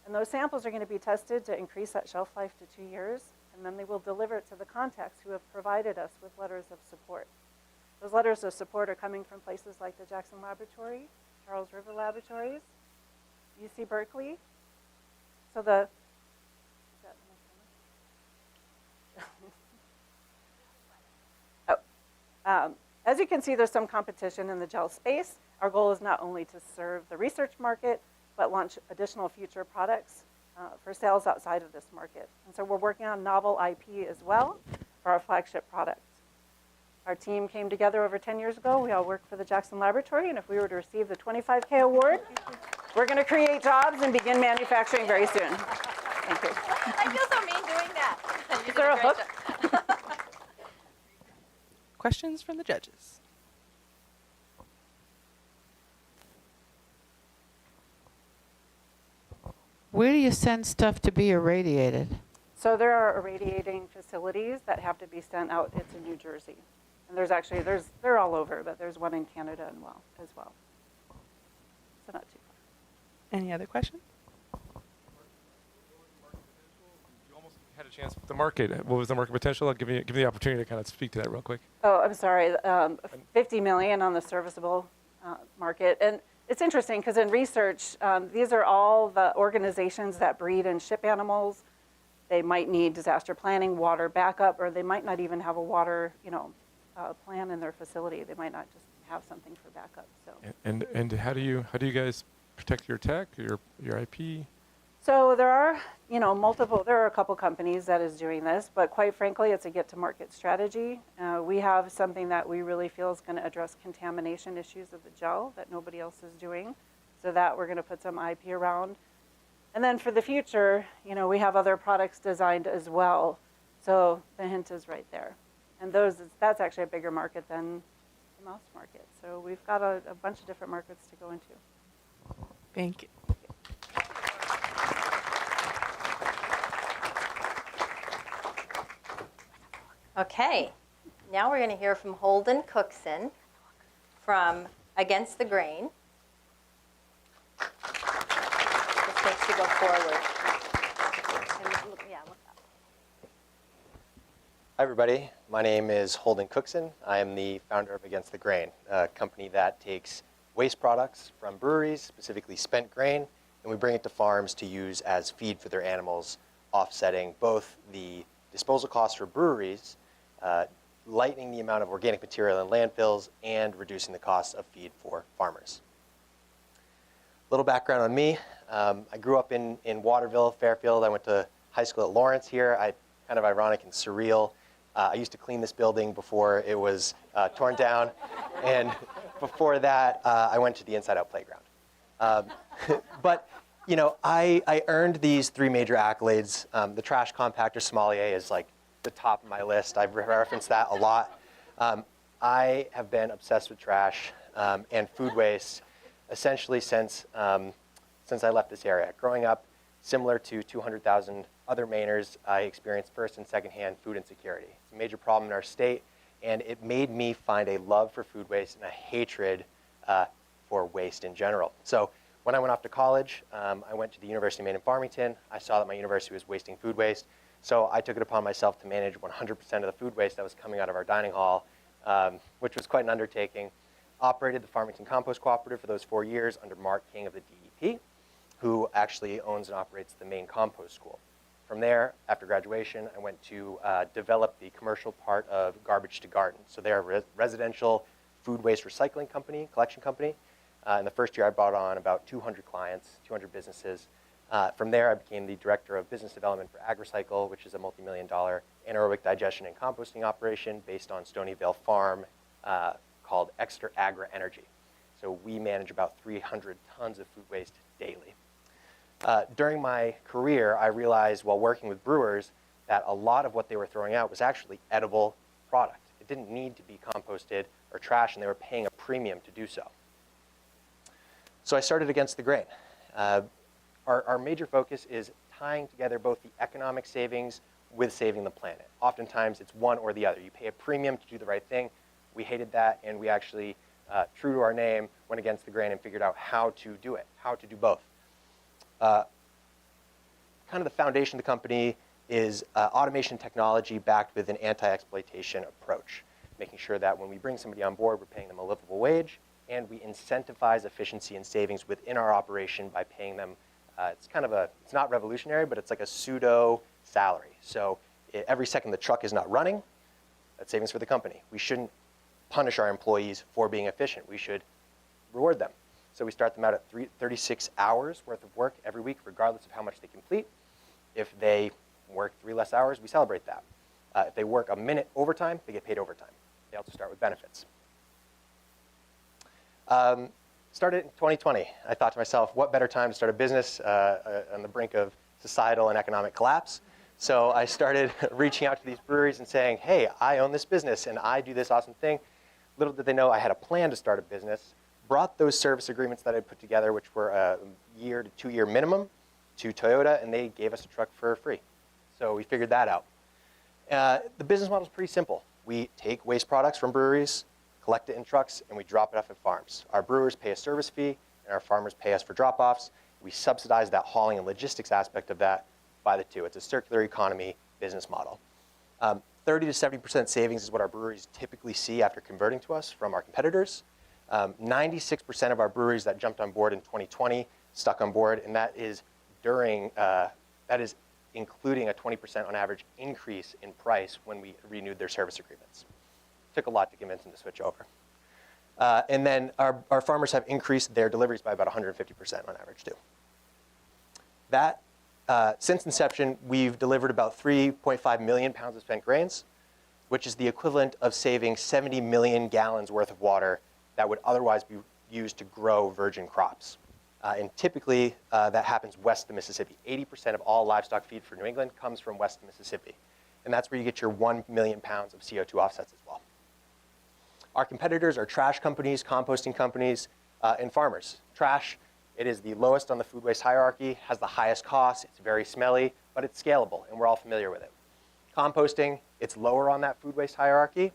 and those samples are going to be tested to increase that shelf life to 2 years, and then they will deliver it to the contacts who have provided us with letters of support. Those letters of support are coming from places like the Jackson Laboratory, Charles River Laboratories, UC Berkeley. So the, as you can see, there's some competition in the gel space. Our goal is not only to serve the research market, but launch additional future products for sales outside of this market. And so we're working on novel IP as well for our flagship products. Our team came together over 10 years ago. We all work for the Jackson Laboratory, and if we were to receive the 25K award, we're going to create jobs and begin manufacturing very soon. Thank you. I feel so mean doing that. You Is did there a great hook? job. Questions from the judges? Where do you send stuff to be irradiated? So there are irradiating facilities that have to be sent out into New Jersey. And they're all over, but there's one in Canada as well. So not too far. Any other questions? You almost had a chance with the market. What was the market potential? I'll give you the opportunity to kind of speak to that real quick. Oh, I'm sorry. 50 million on the serviceable market. And it's interesting because in research, these are all the organizations that breed and ship animals. They might need disaster planning, water backup, or they might not even have a water, plan in their facility. They might not just have something for backup. So. And how do you guys protect your tech, your IP? So there are, there are a couple companies that is doing this, but quite frankly, it's a get-to-market strategy. We have something that we really feel is going to address contamination issues of the gel that nobody else is doing, so that we're going to put some IP around. And then for the future, we have other products designed as well. So the hint is right there. And that's actually a bigger market than the mouse market. So we've got a bunch of different markets to go into. Thank you. Okay, now we're going to hear from Holden Cookson from Against the Grain. This makes you go forward. And look up. Hi, everybody. My name is Holden Cookson. I am the founder of Against the Grain, a company that takes waste products from breweries, specifically spent grain, and we bring it to farms to use as feed for their animals, offsetting both the disposal costs for breweries, lightening the amount of organic material in landfills, and reducing the cost of feed for farmers. Little background on me. I grew up in Waterville, Fairfield. I went to high school at Lawrence here. Kind of ironic and surreal. I used to clean this building before it was torn down. And before that, I went to the Inside Out Playground. But, I earned these 3 major accolades. The trash compactor sommelier is like the top of my list. I've referenced that a lot. I have been obsessed with trash and food waste essentially since I left this area. Growing up, similar to 200,000 other Mainers, I experienced first and secondhand food insecurity. It's a major problem in our state, and it made me find a love for food waste and a hatred for waste in general. So when I went off to college, I went to the University of Maine in Farmington. I saw that my university was wasting food waste, so I took it upon myself to manage 100% of the food waste that was coming out of our dining hall, which was quite an undertaking. Operated the Farmington Compost Cooperative for those 4 years under Mark King of the DEP, who actually owns and operates the Maine Compost School. From there, after graduation, I went to develop the commercial part of Garbage to Garden. So they're a residential food waste recycling company, collection company. In the first year, I brought on about 200 clients, 200 businesses. From there, I became the director of business development for AgriCycle, which is a multi-million-dollar anaerobic digestion and composting operation based on Stonyvale Farm called Extra Agra Energy. So we manage about 300 tons of food waste daily. During my career, I realized while working with brewers that a lot of what they were throwing out was actually edible product. It didn't need to be composted or trash, and they were paying a premium to do so. So I started Against the Grain. Our major focus is tying together both the economic savings with saving the planet. Oftentimes, it's one or the other. You pay a premium to do the right thing. We hated that, and we actually, true to our name, went against the grain and figured out how to do it, how to do both. Kind of the foundation of the company is automation technology backed with an anti-exploitation approach, making sure that when we bring somebody on board, we're paying them a livable wage, and we incentivize efficiency and savings within our operation by paying them. It's not revolutionary, but it's like a pseudo salary. So every second the truck is not running, that's savings for the company. We shouldn't punish our employees for being efficient. We should reward them. So we start them out at 36 hours worth of work every week, regardless of how much they complete. If they work 3 less hours, we celebrate that. If they work a minute overtime, they get paid overtime. They also start with benefits. Started in 2020. I thought to myself, what better time to start a business on the brink of societal and economic collapse? So I started reaching out to these breweries and saying, hey, I own this business and I do this awesome thing. Little did they know I had a plan to start a business, brought those service agreements that I put together, which were a 1 to 2 year minimum, to Toyota, and they gave us a truck for free. So we figured that out. The business model is pretty simple. We take waste products from breweries, collect it in trucks, and we drop it off at farms. Our brewers pay a service fee, and our farmers pay us for drop-offs. We subsidize that hauling and logistics aspect of that by the two. It's a circular economy business model. 30 to 70% savings is what our breweries typically see after converting to us from our competitors. 96% of our breweries that jumped on board in 2020 stuck on board, and that is including a 20% on average increase in price when we renewed their service agreements. Took a lot to convince them to switch over. And then our farmers have increased their deliveries by about 150% on average too. That, since inception, we've delivered about 3.5 million pounds of spent grains, which is the equivalent of saving 70 million gallons worth of water that would otherwise be used to grow virgin crops. And typically, that happens west of the Mississippi. 80% of all livestock feed for New England comes from west of Mississippi. And that's where you get your 1 million pounds of CO2 offsets as well. Our competitors are trash companies, composting companies, and farmers. Trash, it is the lowest on the food waste hierarchy, has the highest cost, it's very smelly, but it's scalable, and we're all familiar with it. Composting, it's lower on that food waste hierarchy.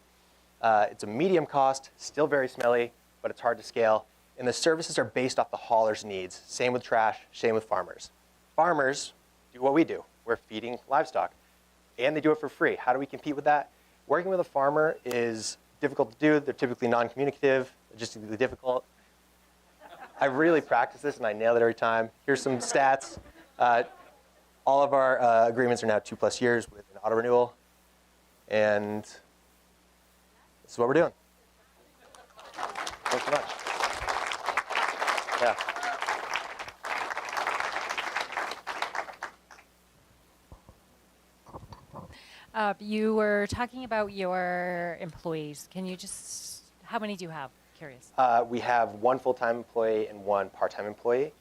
It's a medium cost, still very smelly, but it's hard to scale. And the services are based off the hauler's needs. Same with trash, same with farmers. Farmers do what we do. We're feeding livestock, and they do it for free. How do we compete with that? Working with a farmer is difficult to do. They're typically non-communicative, logistically difficult. I really practice this, and I nail it every time. Here's some stats. All of our agreements are now 2+ years with an auto renewal, and this is what we're doing. Thanks so much. Yeah. You were talking about your employees. Can you just, how many do you have? Curious. We have 1 full-time employee and 1 part-time employee.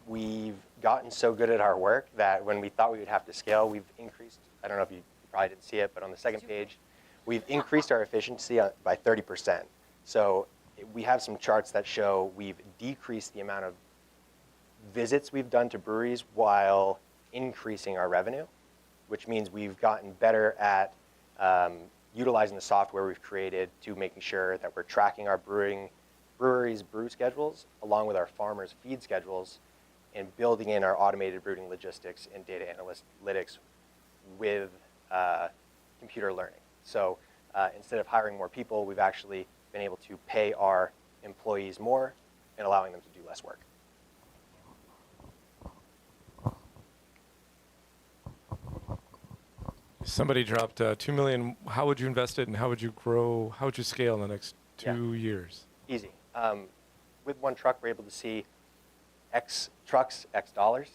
We've gotten so good at our work that when we thought we would have to scale, we've increased. I don't know if you probably didn't see it, but on the second page, we've increased our efficiency by 30%. So we have some charts that show we've decreased the amount of visits we've done to breweries while increasing our revenue, which means we've gotten better at utilizing the software we've created to making sure that we're tracking our breweries' brew schedules along with our farmers' feed schedules and building in our automated brewing logistics and data analytics with computer learning. So instead of hiring more people, we've actually been able to pay our employees more and allowing them to do less work. Somebody dropped $2 million. How would you invest it, and how would you grow? How would you scale in the next 2 years? Easy. With 1 truck, we're able to see X trucks, X dollars.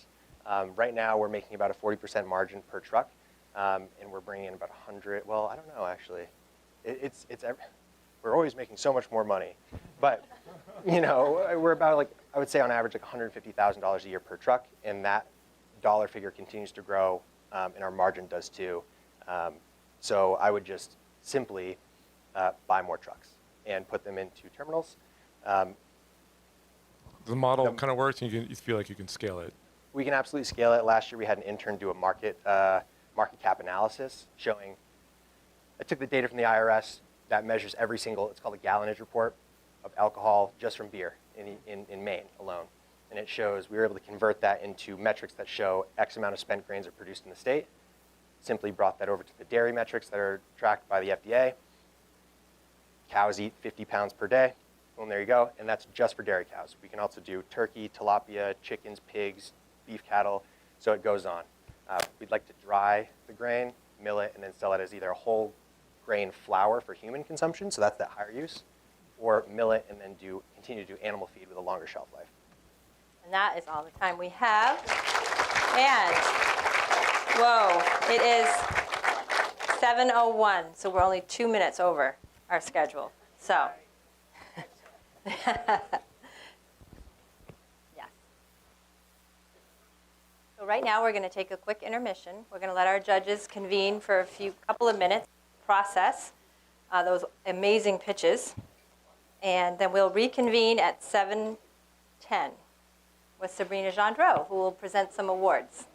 Right now, we're making about a 40% margin per truck, and we're bringing in about 100. Well, I don't know actually. We're always making so much more money, but we're about like I would say on average like $150,000 a year per truck, and that dollar figure continues to grow, and our margin does too. So I would just simply buy more trucks and put them into terminals. The model kind of works, and you feel like you can scale it. We can absolutely scale it. Last year, we had an intern do a market cap analysis showing. I took the data from the IRS that measures every single. It's called a gallonage report of alcohol just from beer in Maine alone, and it shows we were able to convert that into metrics that show X amount of spent grains are produced in the state. Simply brought that over to the dairy metrics that are tracked by the FDA. Cows eat 50 pounds per day. Well, there you go, and that's just for dairy cows. We can also do turkey, tilapia, chickens, pigs, beef cattle, so it goes on. We'd like to dry the grain, mill it, and then sell it as either a whole grain flour for human consumption, so that's that higher use, or mill it and then continue to do animal feed with a longer shelf life. And that is all the time we have. And, whoa, it is 7:01, so we're only 2 minutes over our schedule. So, yes. So right now we're going to take a quick intermission. We're going to let our judges convene for a couple of minutes, process those amazing pitches, and then we'll reconvene at 7:10 with Sabrina Gendreau, who will present some awards.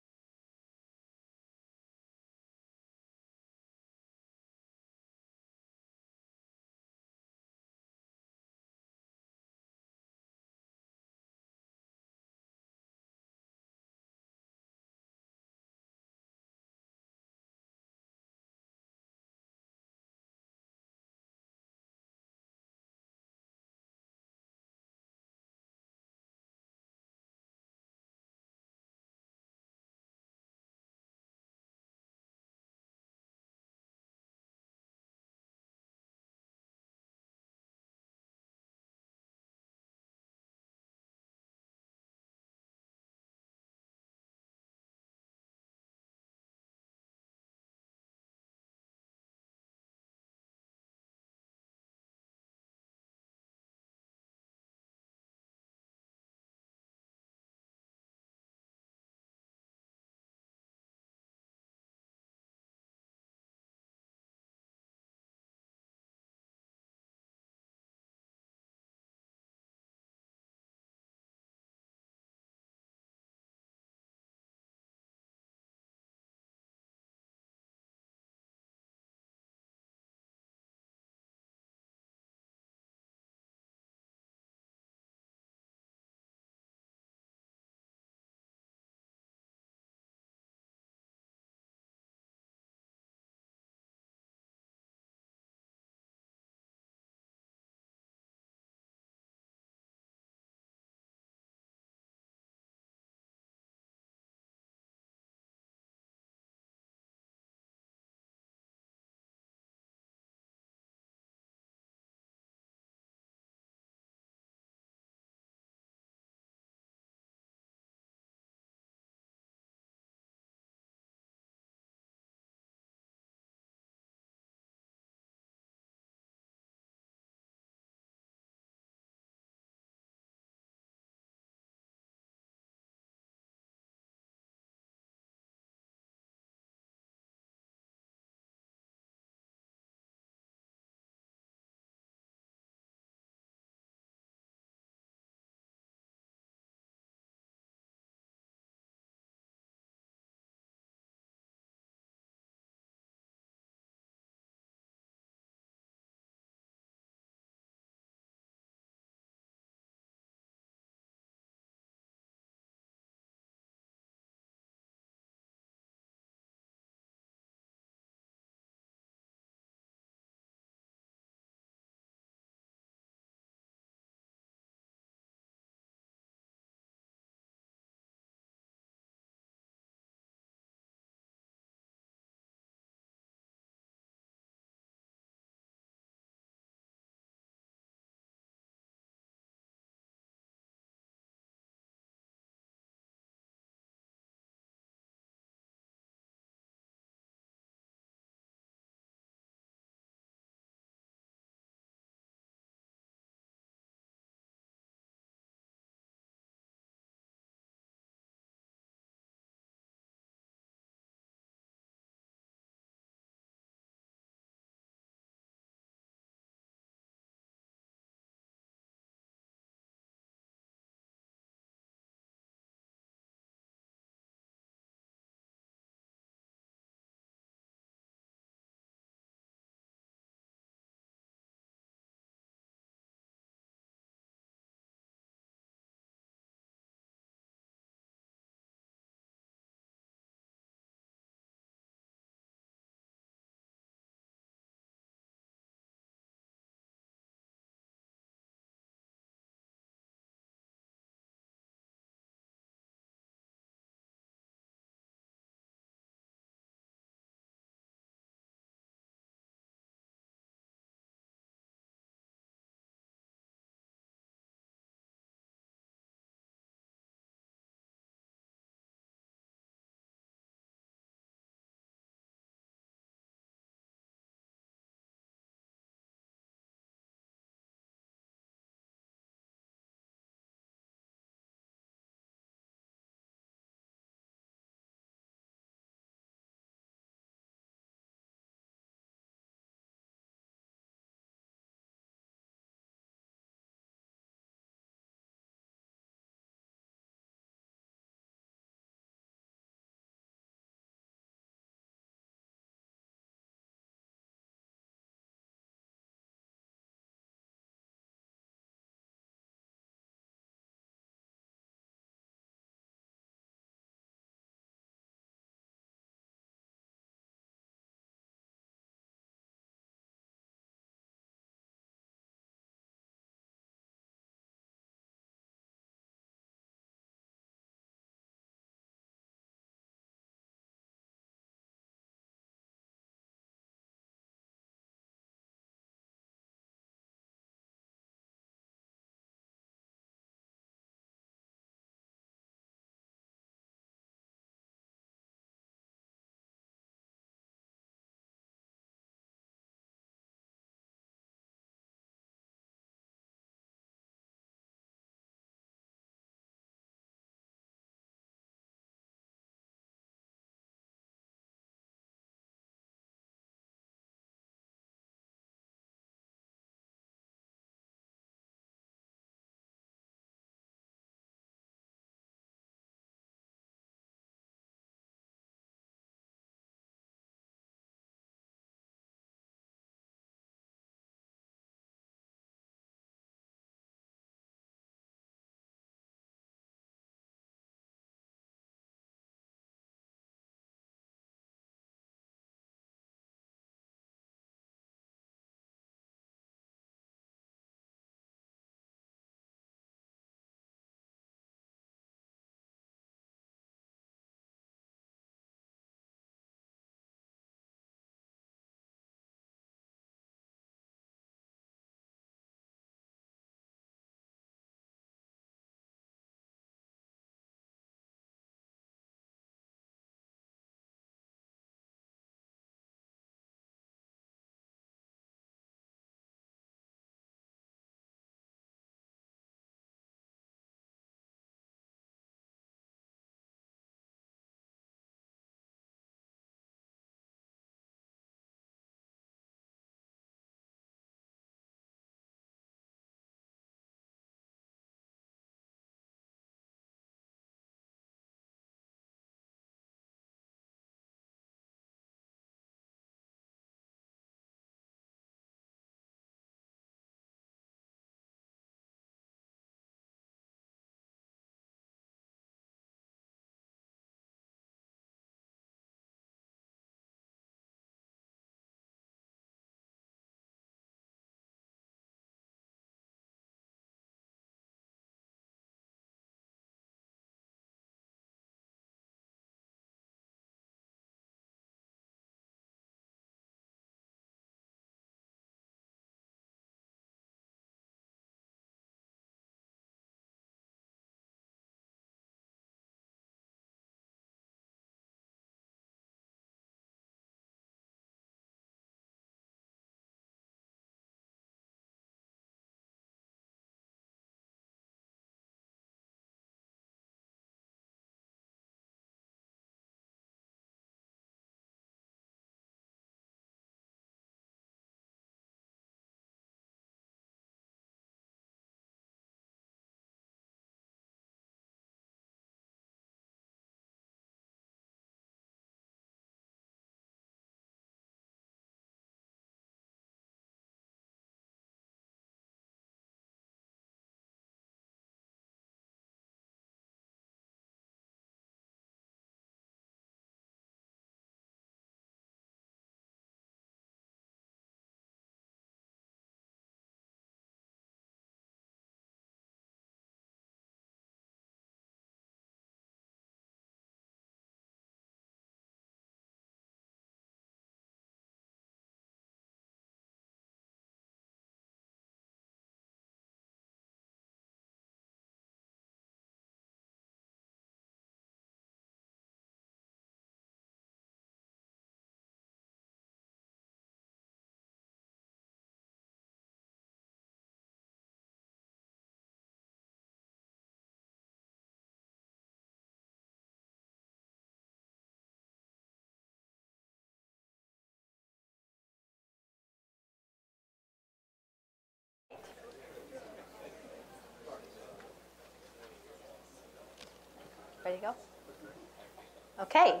go. Okay.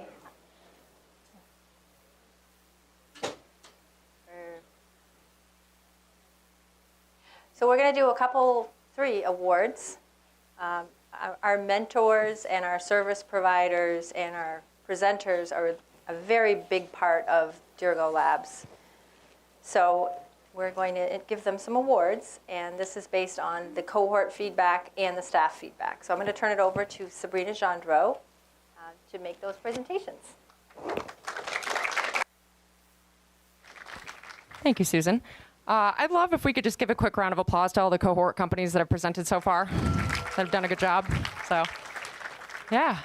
So we're going to do three awards. Our mentors and our service providers and our presenters are a very big part of Dirigo Labs. So we're going to give them some awards, and this is based on the cohort feedback and the staff feedback. So I'm going to turn it over to Sabrina Gendreau to make those presentations. Thank you, Susan. I'd love if we could just give a quick round of applause to all the cohort companies that have presented so far, that have done a good job. So, yeah.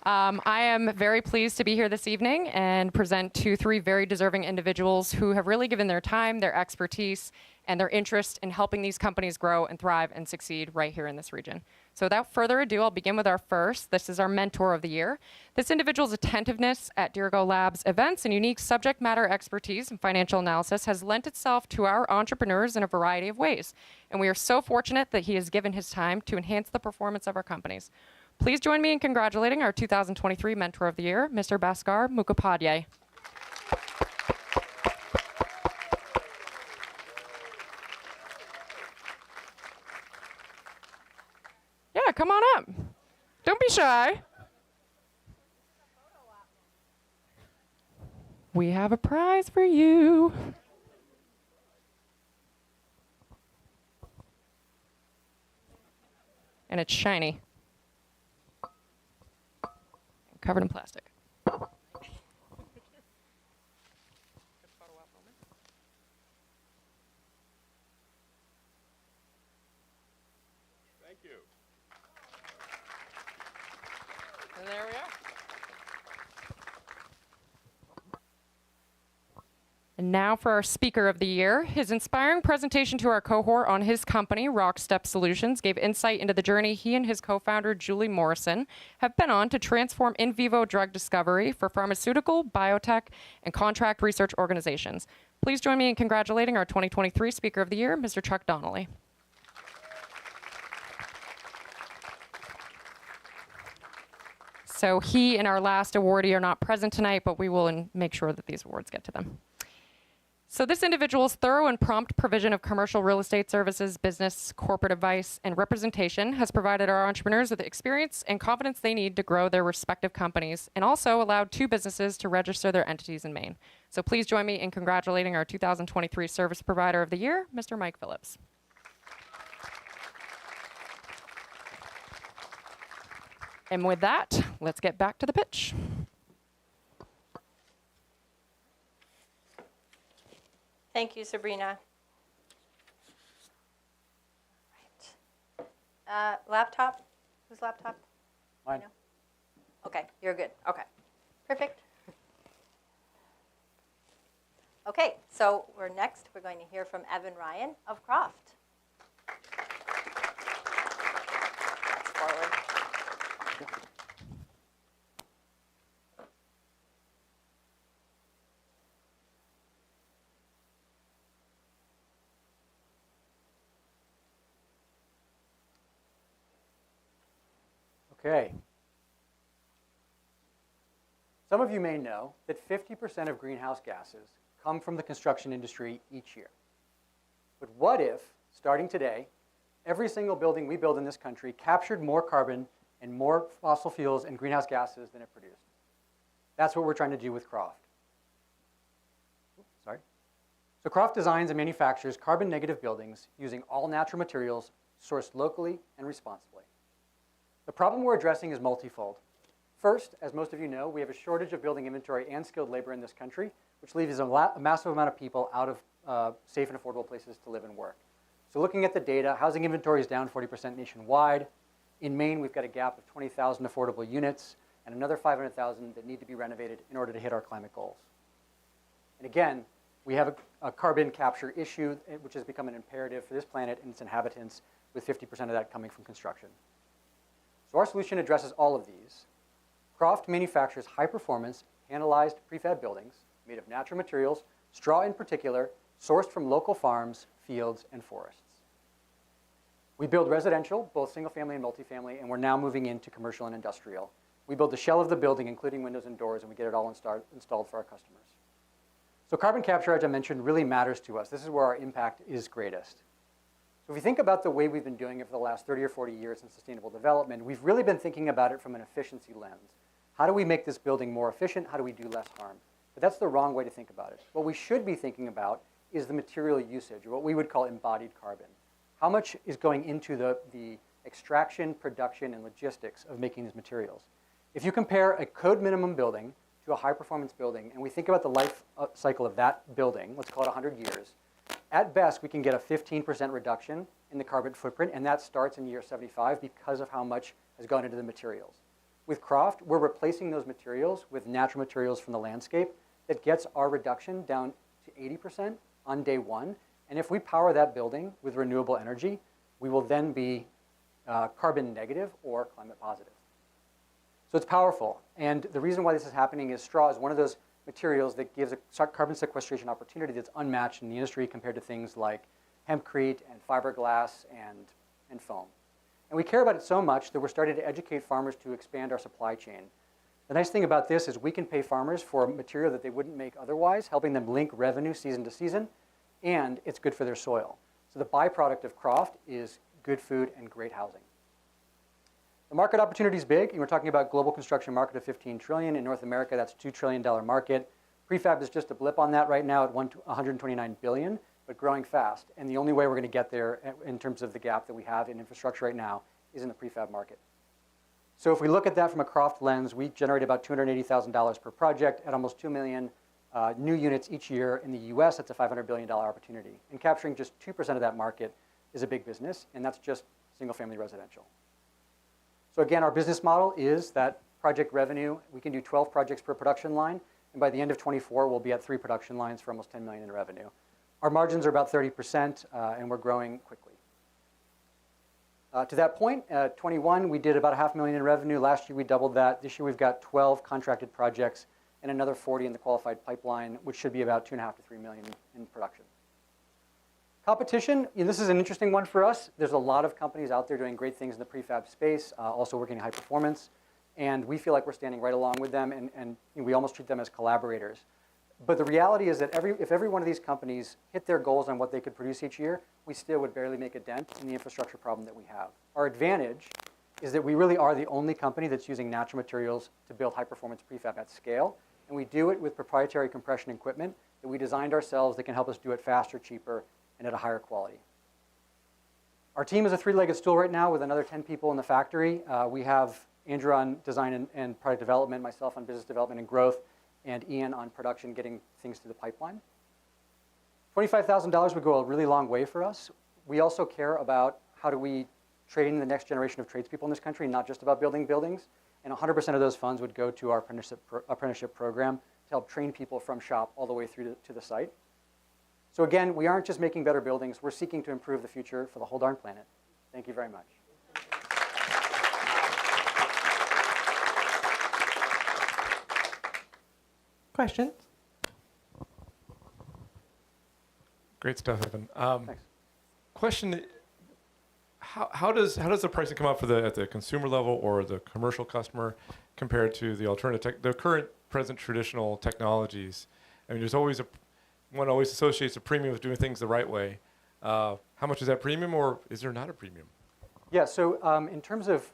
I am very pleased to be here this evening and present to three very deserving individuals who have really given their time, their expertise, and their interest in helping these companies grow and thrive and succeed right here in this region. So without further ado, I'll begin with our first. This is our mentor of the year. This individual's attentiveness at Dirigo Labs events and unique subject matter expertise in financial analysis has lent itself to our entrepreneurs in a variety of ways. And we are so fortunate that he has given his time to enhance the performance of our companies. Please join me in congratulating our 2023 Mentor of the Year, Mr. Bhaskar Mukhopadhyay. Yeah, come on up. Don't be shy. We have a prize for you. And it's shiny. Covered in plastic. Thank you. And there we are. And now for our Speaker of the Year. His inspiring presentation to our cohort on his company, Rockstep Solutions, gave insight into the journey he and his co-founder, Julie Morrison, have been on to transform in vivo drug discovery for pharmaceutical, biotech, and contract research organizations. Please join me in congratulating our 2023 Speaker of the Year, Mr. Chuck Donnelly. So he and our last awardee are not present tonight, but we will make sure that these awards get to them. So this individual's thorough and prompt provision of commercial real estate services, business, corporate advice, and representation has provided our entrepreneurs with the experience and confidence they need to grow their respective companies, and also allowed 2 businesses to register their entities in Maine. So please join me in congratulating our 2023 Service Provider of the Year, Mr. Mike Phillips. And with that, let's get back to the pitch. Thank you, Sabrina. Right. Laptop? Whose laptop? Mine. No? Okay, you're good. Okay, perfect. Okay, so we're going to hear from Evan Ryan of Croft. Forward. Okay. Some of you may know that 50% of greenhouse gases come from the construction industry each year. But what if, starting today, every single building we build in this country captured more carbon and more fossil fuels and greenhouse gases than it produced? That's what we're trying to do with Croft. Sorry. So Croft designs and manufactures carbon-negative buildings using all natural materials sourced locally and responsibly. The problem we're addressing is multifold. First, as most of you know, we have a shortage of building inventory and skilled labor in this country, which leaves a massive amount of people out of safe and affordable places to live and work. So looking at the data, housing inventory is down 40% nationwide. In Maine, we've got a gap of 20,000 affordable units and another 500,000 that need to be renovated in order to hit our climate goals. And again, we have a carbon capture issue, which has become an imperative for this planet and its inhabitants, with 50% of that coming from construction. So our solution addresses all of these. Croft manufactures high-performance, panelized prefab buildings made of natural materials, straw in particular, sourced from local farms, fields, and forests. We build residential, both single-family and multifamily, and we're now moving into commercial and industrial. We build the shell of the building, including windows and doors, and we get it all installed for our customers. So carbon capture, as I mentioned, really matters to us. This is where our impact is greatest. So if you think about the way we've been doing it for the last 30 or 40 years in sustainable development, we've really been thinking about it from an efficiency lens. How do we make this building more efficient? How do we do less harm? But that's the wrong way to think about it. What we should be thinking about is the material usage, or what we would call embodied carbon. How much is going into the extraction, production, and logistics of making these materials? If you compare a code minimum building to a high performance building, and we think about the life cycle of that building, let's call it 100 years, at best we can get a 15% reduction in the carbon footprint, and that starts in year 75 because of how much has gone into the materials. With Croft, we're replacing those materials with natural materials from the landscape that gets our reduction down to 80% on day one. And if we power that building with renewable energy, we will then be carbon negative or climate positive. So it's powerful. And the reason why this is happening is straw is one of those materials that gives a carbon sequestration opportunity that's unmatched in the industry compared to things like hempcrete and fiberglass and foam. And we care about it so much that we're starting to educate farmers to expand our supply chain. The nice thing about this is we can pay farmers for material that they wouldn't make otherwise, helping them link revenue season to season, and it's good for their soil. So the byproduct of Croft is good food and great housing. The market opportunity is big, and we're talking about global construction market of $15 trillion. In North America, that's a $2 trillion market. Prefab is just a blip on that right now at $129 billion, but growing fast. And the only way we're going to get there in terms of the gap that we have in infrastructure right now is in the prefab market. So if we look at that from a Croft lens, we generate about $280,000 per project at almost 2 million new units each year in the US. That's a $500 billion opportunity. And capturing just 2% of that market is a big business, and that's just single-family residential. So again, our business model is that project revenue. We can do 12 projects per production line, and by the end of 24, we'll be at 3 production lines for almost $10 million in revenue. Our margins are about 30%, and we're growing quickly. To that point, 21, we did about $500,000 in revenue. Last year, we doubled that. This year, we've got 12 contracted projects and another 40 in the qualified pipeline, which should be about $2.5 to $3 million in production. Competition, this is an interesting one for us. There's a lot of companies out there doing great things in the prefab space, also working in high performance, and we feel like we're standing right along with them, and we almost treat them as collaborators. But the reality is that if every one of these companies hit their goals on what they could produce each year, we still would barely make a dent in the infrastructure problem that we have. Our advantage is that we really are the only company that's using natural materials to build high-performance prefab at scale, and we do it with proprietary compression equipment that we designed ourselves that can help us do it faster, cheaper, and at a higher quality. Our team is a 3-legged stool right now with another 10 people in the factory. We have Andrew on design and product development, myself on business development and growth, and Ian on production, getting things through the pipeline. $25,000 would go a really long way for us. We also care about how do we train the next generation of tradespeople in this country, not just about building buildings. And 100% of those funds would go to our apprenticeship program to help train people from shop all the way through to the site. So again, we aren't just making better buildings. We're seeking to improve the future for the whole darn planet. Thank you very much. Questions? Great stuff, Evan. Thanks. Question: How does the pricing come out for at the consumer level or the commercial customer compared to the alternative, the current, present traditional technologies? I mean, there's always one always associates a premium with doing things the right way. How much is that premium, or is there not a premium? Yeah. So in terms of,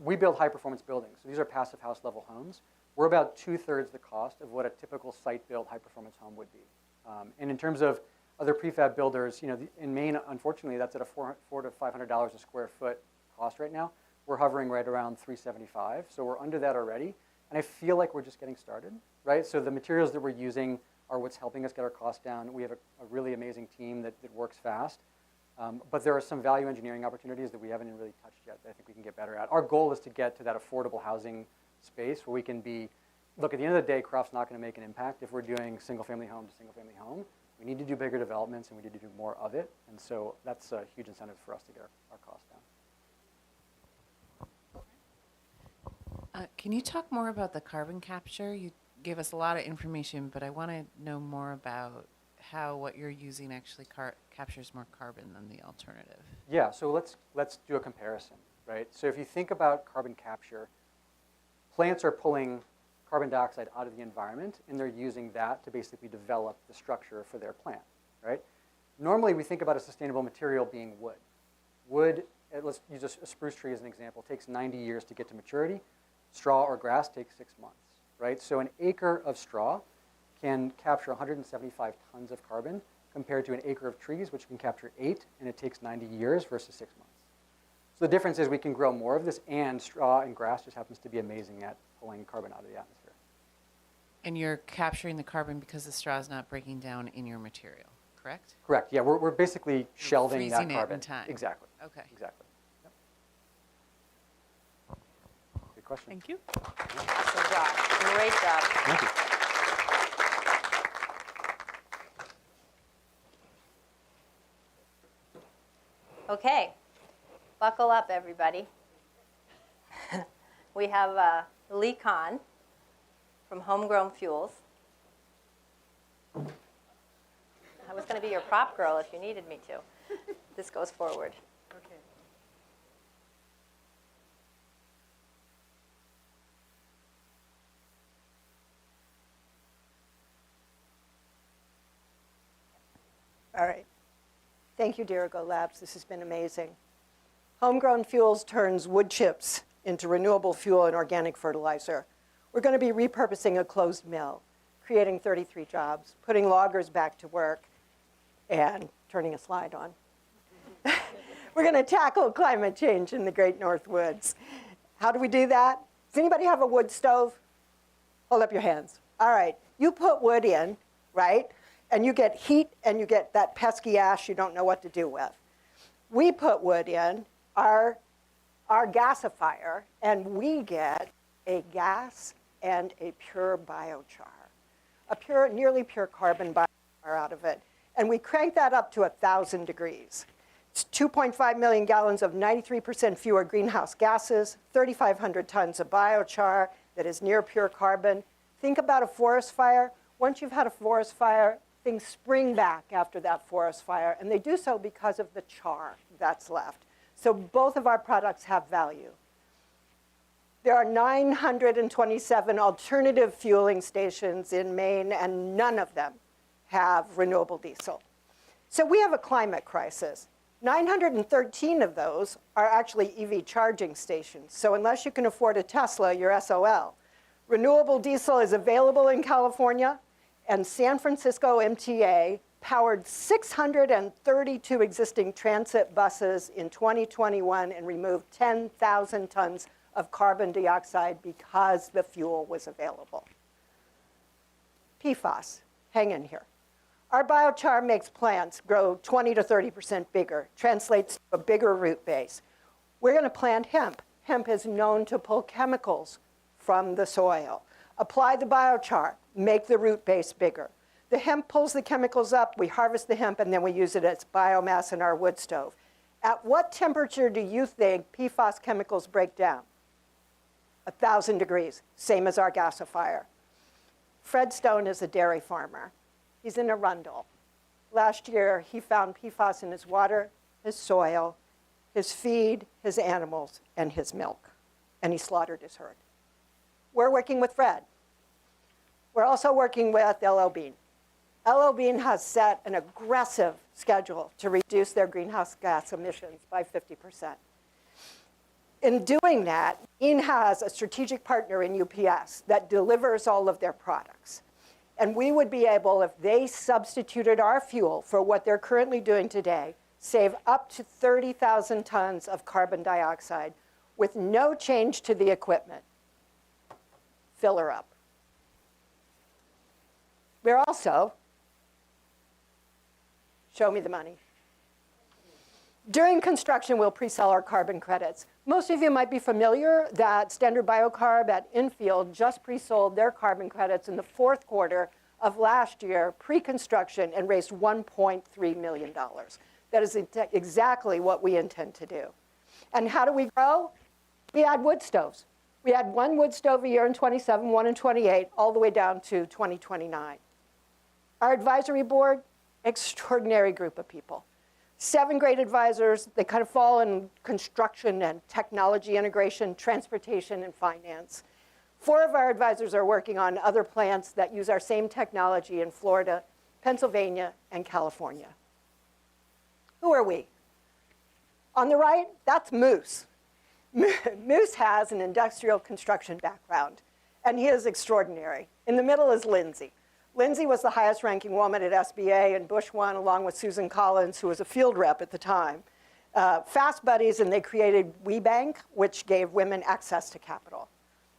we build high-performance buildings. So these are passive house-level homes. We're about 2/3 the cost of what a typical site-built high-performance home would be. And in terms of other prefab builders, in Maine, unfortunately, that's at a $400 to $500 a square foot cost right now. We're hovering right around $375, so we're under that already. And I feel like we're just getting started, right? So the materials that we're using are what's helping us get our costs down. We have a really amazing team that works fast. But there are some value engineering opportunities that we haven't really touched yet that I think we can get better at. Our goal is to get to that affordable housing space where we can be, look, at the end of the day, Croft's not going to make an impact if we're doing single-family home to single-family home. We need to do bigger developments, and we need to do more of it. And so that's a huge incentive for us to get our costs down. Can you talk more about the carbon capture? You gave us a lot of information, but I want to know more about how what you're using actually captures more carbon than the alternative. Yeah, so let's do a comparison, right? So if you think about carbon capture, plants are pulling carbon dioxide out of the environment, and they're using that to basically develop the structure for their plant, right? Normally, we think about a sustainable material being wood. Wood, let's use a spruce tree as an example, takes 90 years to get to maturity. Straw or grass takes 6 months, right? So an acre of straw can capture 175 tons of carbon compared to an acre of trees, which can capture 8, and it takes 90 years versus 6 months. So the difference is we can grow more of this, and straw and grass just happens to be amazing at pulling carbon out of the atmosphere. And you're capturing the carbon because the straw is not breaking down in your material, correct? Correct. Yeah, we're basically shelving that freezing it carbon. in time. Exactly. Okay. Exactly. Yep. Good question. Thank you. Good job. Great job. Thank you. Okay, buckle up, everybody. We have Lee Kahn from Homegrown Fuels. I was going to be your prop girl if you needed me to. This goes forward. Okay. All right. Thank you, Dirigo Labs. This has been amazing. Homegrown Fuels turns wood chips into renewable fuel and organic fertilizer. We're going to be repurposing a closed mill, creating 33 jobs, putting loggers back to work, and turning a slide on. We're going to tackle climate change in the Great North Woods. How do we do that? Does anybody have a wood stove? Hold up your hands. All right. You put wood in, right? And you get heat, and you get that pesky ash you don't know what to do with. We put wood in our gasifier, and we get a gas and a pure biochar, a pure, nearly pure carbon biochar out of it. And we crank that up to 1,000 degrees. It's 2.5 million gallons of 93% fewer greenhouse gases, 3,500 tons of biochar that is near pure carbon. Think about a forest fire. Once you've had a forest fire, things spring back after that forest fire, and they do so because of the char that's left. So both of our products have value. There are 927 alternative fueling stations in Maine, and none of them have renewable diesel. So we have a climate crisis. 913 of those are actually EV charging stations. So unless you can afford a Tesla, you're SOL. Renewable diesel is available in California, and San Francisco MTA powered 632 existing transit buses in 2021 and removed 10,000 tons of carbon dioxide because the fuel was available. PFAS, hang in here. Our biochar makes plants grow 20 to 30% bigger, translates to a bigger root base. We're going to plant hemp. Hemp is known to pull chemicals from the soil. Apply the biochar, make the root base bigger. The hemp pulls the chemicals up, we harvest the hemp, and then we use it as biomass in our wood stove. At what temperature do you think PFAS chemicals break down? 1,000 degrees, same as our gasifier. Fred Stone is a dairy farmer. He's in Arundel. Last year, he found PFAS in his water, his soil, his feed, his animals, and his milk. And he slaughtered his herd. We're working with Fred. We're also working with LL Bean. LL Bean has set an aggressive schedule to reduce their greenhouse gas emissions by 50%. In doing that, Bean has a strategic partner in UPS that delivers all of their products. And we would be able, if they substituted our fuel for what they're currently doing today, save up to 30,000 tons of carbon dioxide with no change to the equipment. Fill her up. We're also, show me the money. During construction, we'll pre-sell our carbon credits. Most of you might be familiar that Standard Biocarb at Infield just pre-sold their carbon credits in the fourth quarter of last year, pre-construction, and raised $1.3 million. That is exactly what we intend to do. And how do we grow? We add wood stoves. We add one wood stove a year in 27, one in 28, all the way down to 2029. Our advisory board, extraordinary group of people. 7 great advisors. They kind of fall in construction and technology integration, transportation, and finance. 4 of our advisors are working on other plants that use our same technology in Florida, Pennsylvania, and California. Who are we? On the right, that's Moose. Moose has an industrial construction background, and he is extraordinary. In the middle is Lindsay. Lindsay was the highest ranking woman at SBA, and Bush won along with Susan Collins, who was a field rep at the time. Fast buddies, and they created WeBank, which gave women access to capital.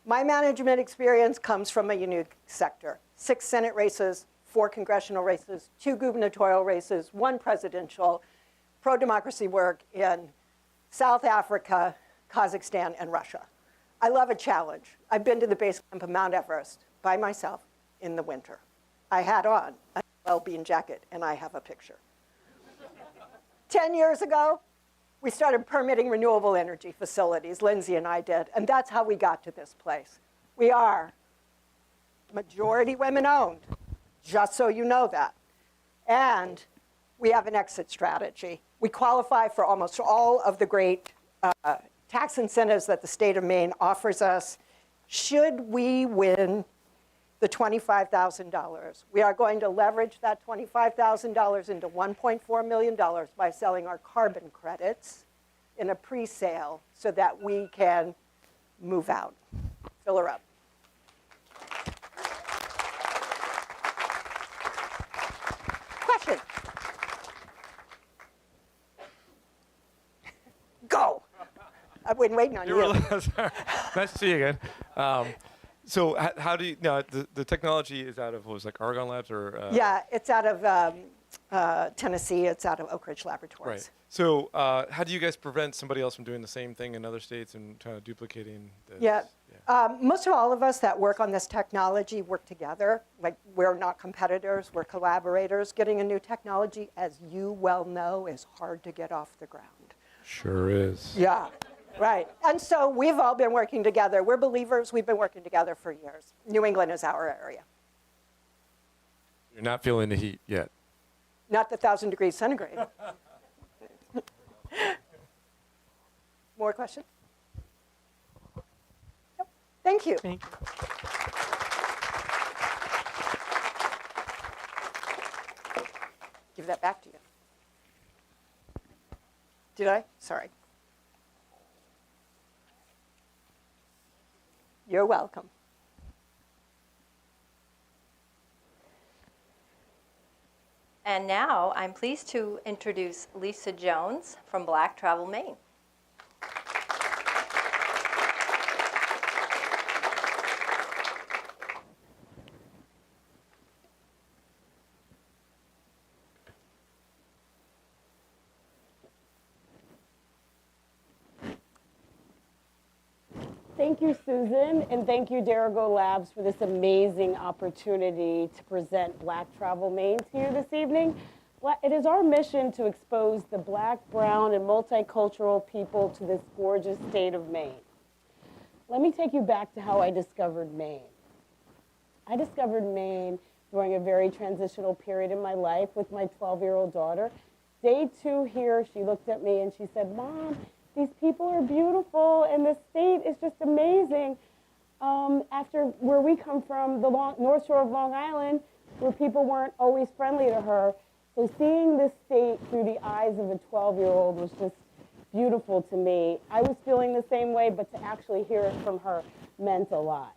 My management experience comes from a unique sector. 6 Senate races, 4 congressional races, 2 gubernatorial races, 1 presidential, pro-democracy work in South Africa, Kazakhstan, and Russia. I love a challenge. I've been to the base camp of Mount Everest by myself in the winter. I had on a well-being jacket, and I have a picture. 10 years ago, we started permitting renewable energy facilities, Lindsay and I did, and that's how we got to this place. We are majority women-owned, just so you know that. And we have an exit strategy. We qualify for almost all of the great tax incentives that the state of Maine offers us. Should we win the $25,000, we are going to leverage that $25,000 into $1.4 million by selling our carbon credits in a pre-sale so that we can move out. Fill her up. Question? Go. I've been waiting on you. Nice to see you again. So how do you, now the technology is out of, what was it, like Argonne Labs or? Yeah, it's out of Tennessee. It's out of Oak Ridge Laboratories. Right. So how do you guys prevent somebody else from doing the same thing in other states and kind of duplicating this? Yeah. Most of all of us that work on this technology work together. Like, we're not competitors, we're collaborators. Getting a new technology, as you well know, is hard to get off the ground. Sure is. Yeah. Right. And so we've all been working together. We're believers. We've been working together for years. New England is our area. You're not feeling the heat yet. Not the 1,000 degrees centigrade. More questions? Yep. Thank you. Thank you. Give that back to you. Did I? Sorry. You're welcome. And now I'm pleased to introduce Lisa Jones from Black Travel Maine. Thank you, Susan, and thank you, Dirigo Labs, for this amazing opportunity to present Black Travel Maine to you this evening. It is our mission to expose the Black, brown, and multicultural people to this gorgeous state of Maine. Let me take you back to how I discovered Maine. I discovered Maine during a very transitional period in my life with my 12-year-old daughter. Day 2 here, she looked at me and she said, "Mom, these people are beautiful, and this state is just amazing." After where we come from, the North Shore of Long Island, where people weren't always friendly to her. So seeing this state through the eyes of a 12-year-old was just beautiful to me. I was feeling the same way, but to actually hear it from her meant a lot.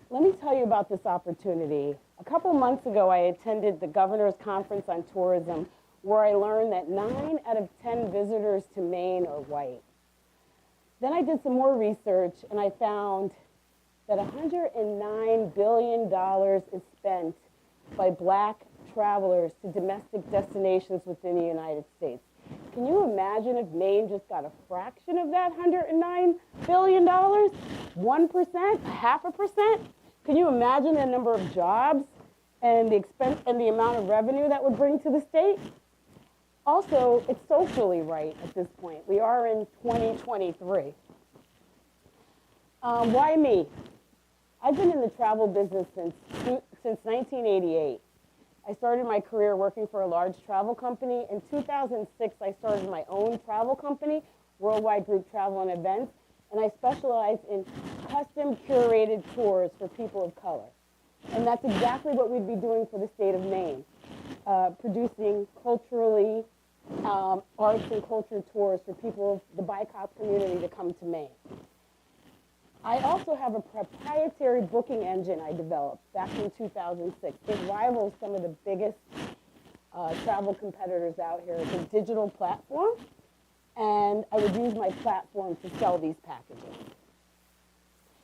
Let me tell you about this opportunity. A couple months ago, I attended the Governor's Conference on Tourism, where I learned that 9 out of 10 visitors to Maine are white. Then I did some more research, and I found that $109 billion is spent by Black travelers to domestic destinations within the United States. Can you imagine if Maine just got a fraction of that $109 billion? 1%? 0.5%? Can you imagine the number of jobs and the expense and the amount of revenue that would bring to the state? Also, it's socially right at this point. We are in 2023. Why me? I've been in the travel business since 1988. I started my career working for a large travel company. In 2006, I started my own travel company, Worldwide Group Travel and Events, and I specialize in custom curated tours for people of color. And that's exactly what we'd be doing for the state of Maine, producing culturally arts and culture tours for people of the BIPOC community to come to Maine. I also have a proprietary booking engine I developed back in 2006. It rivals some of the biggest travel competitors out here. It's a digital platform, and I would use my platform to sell these packages.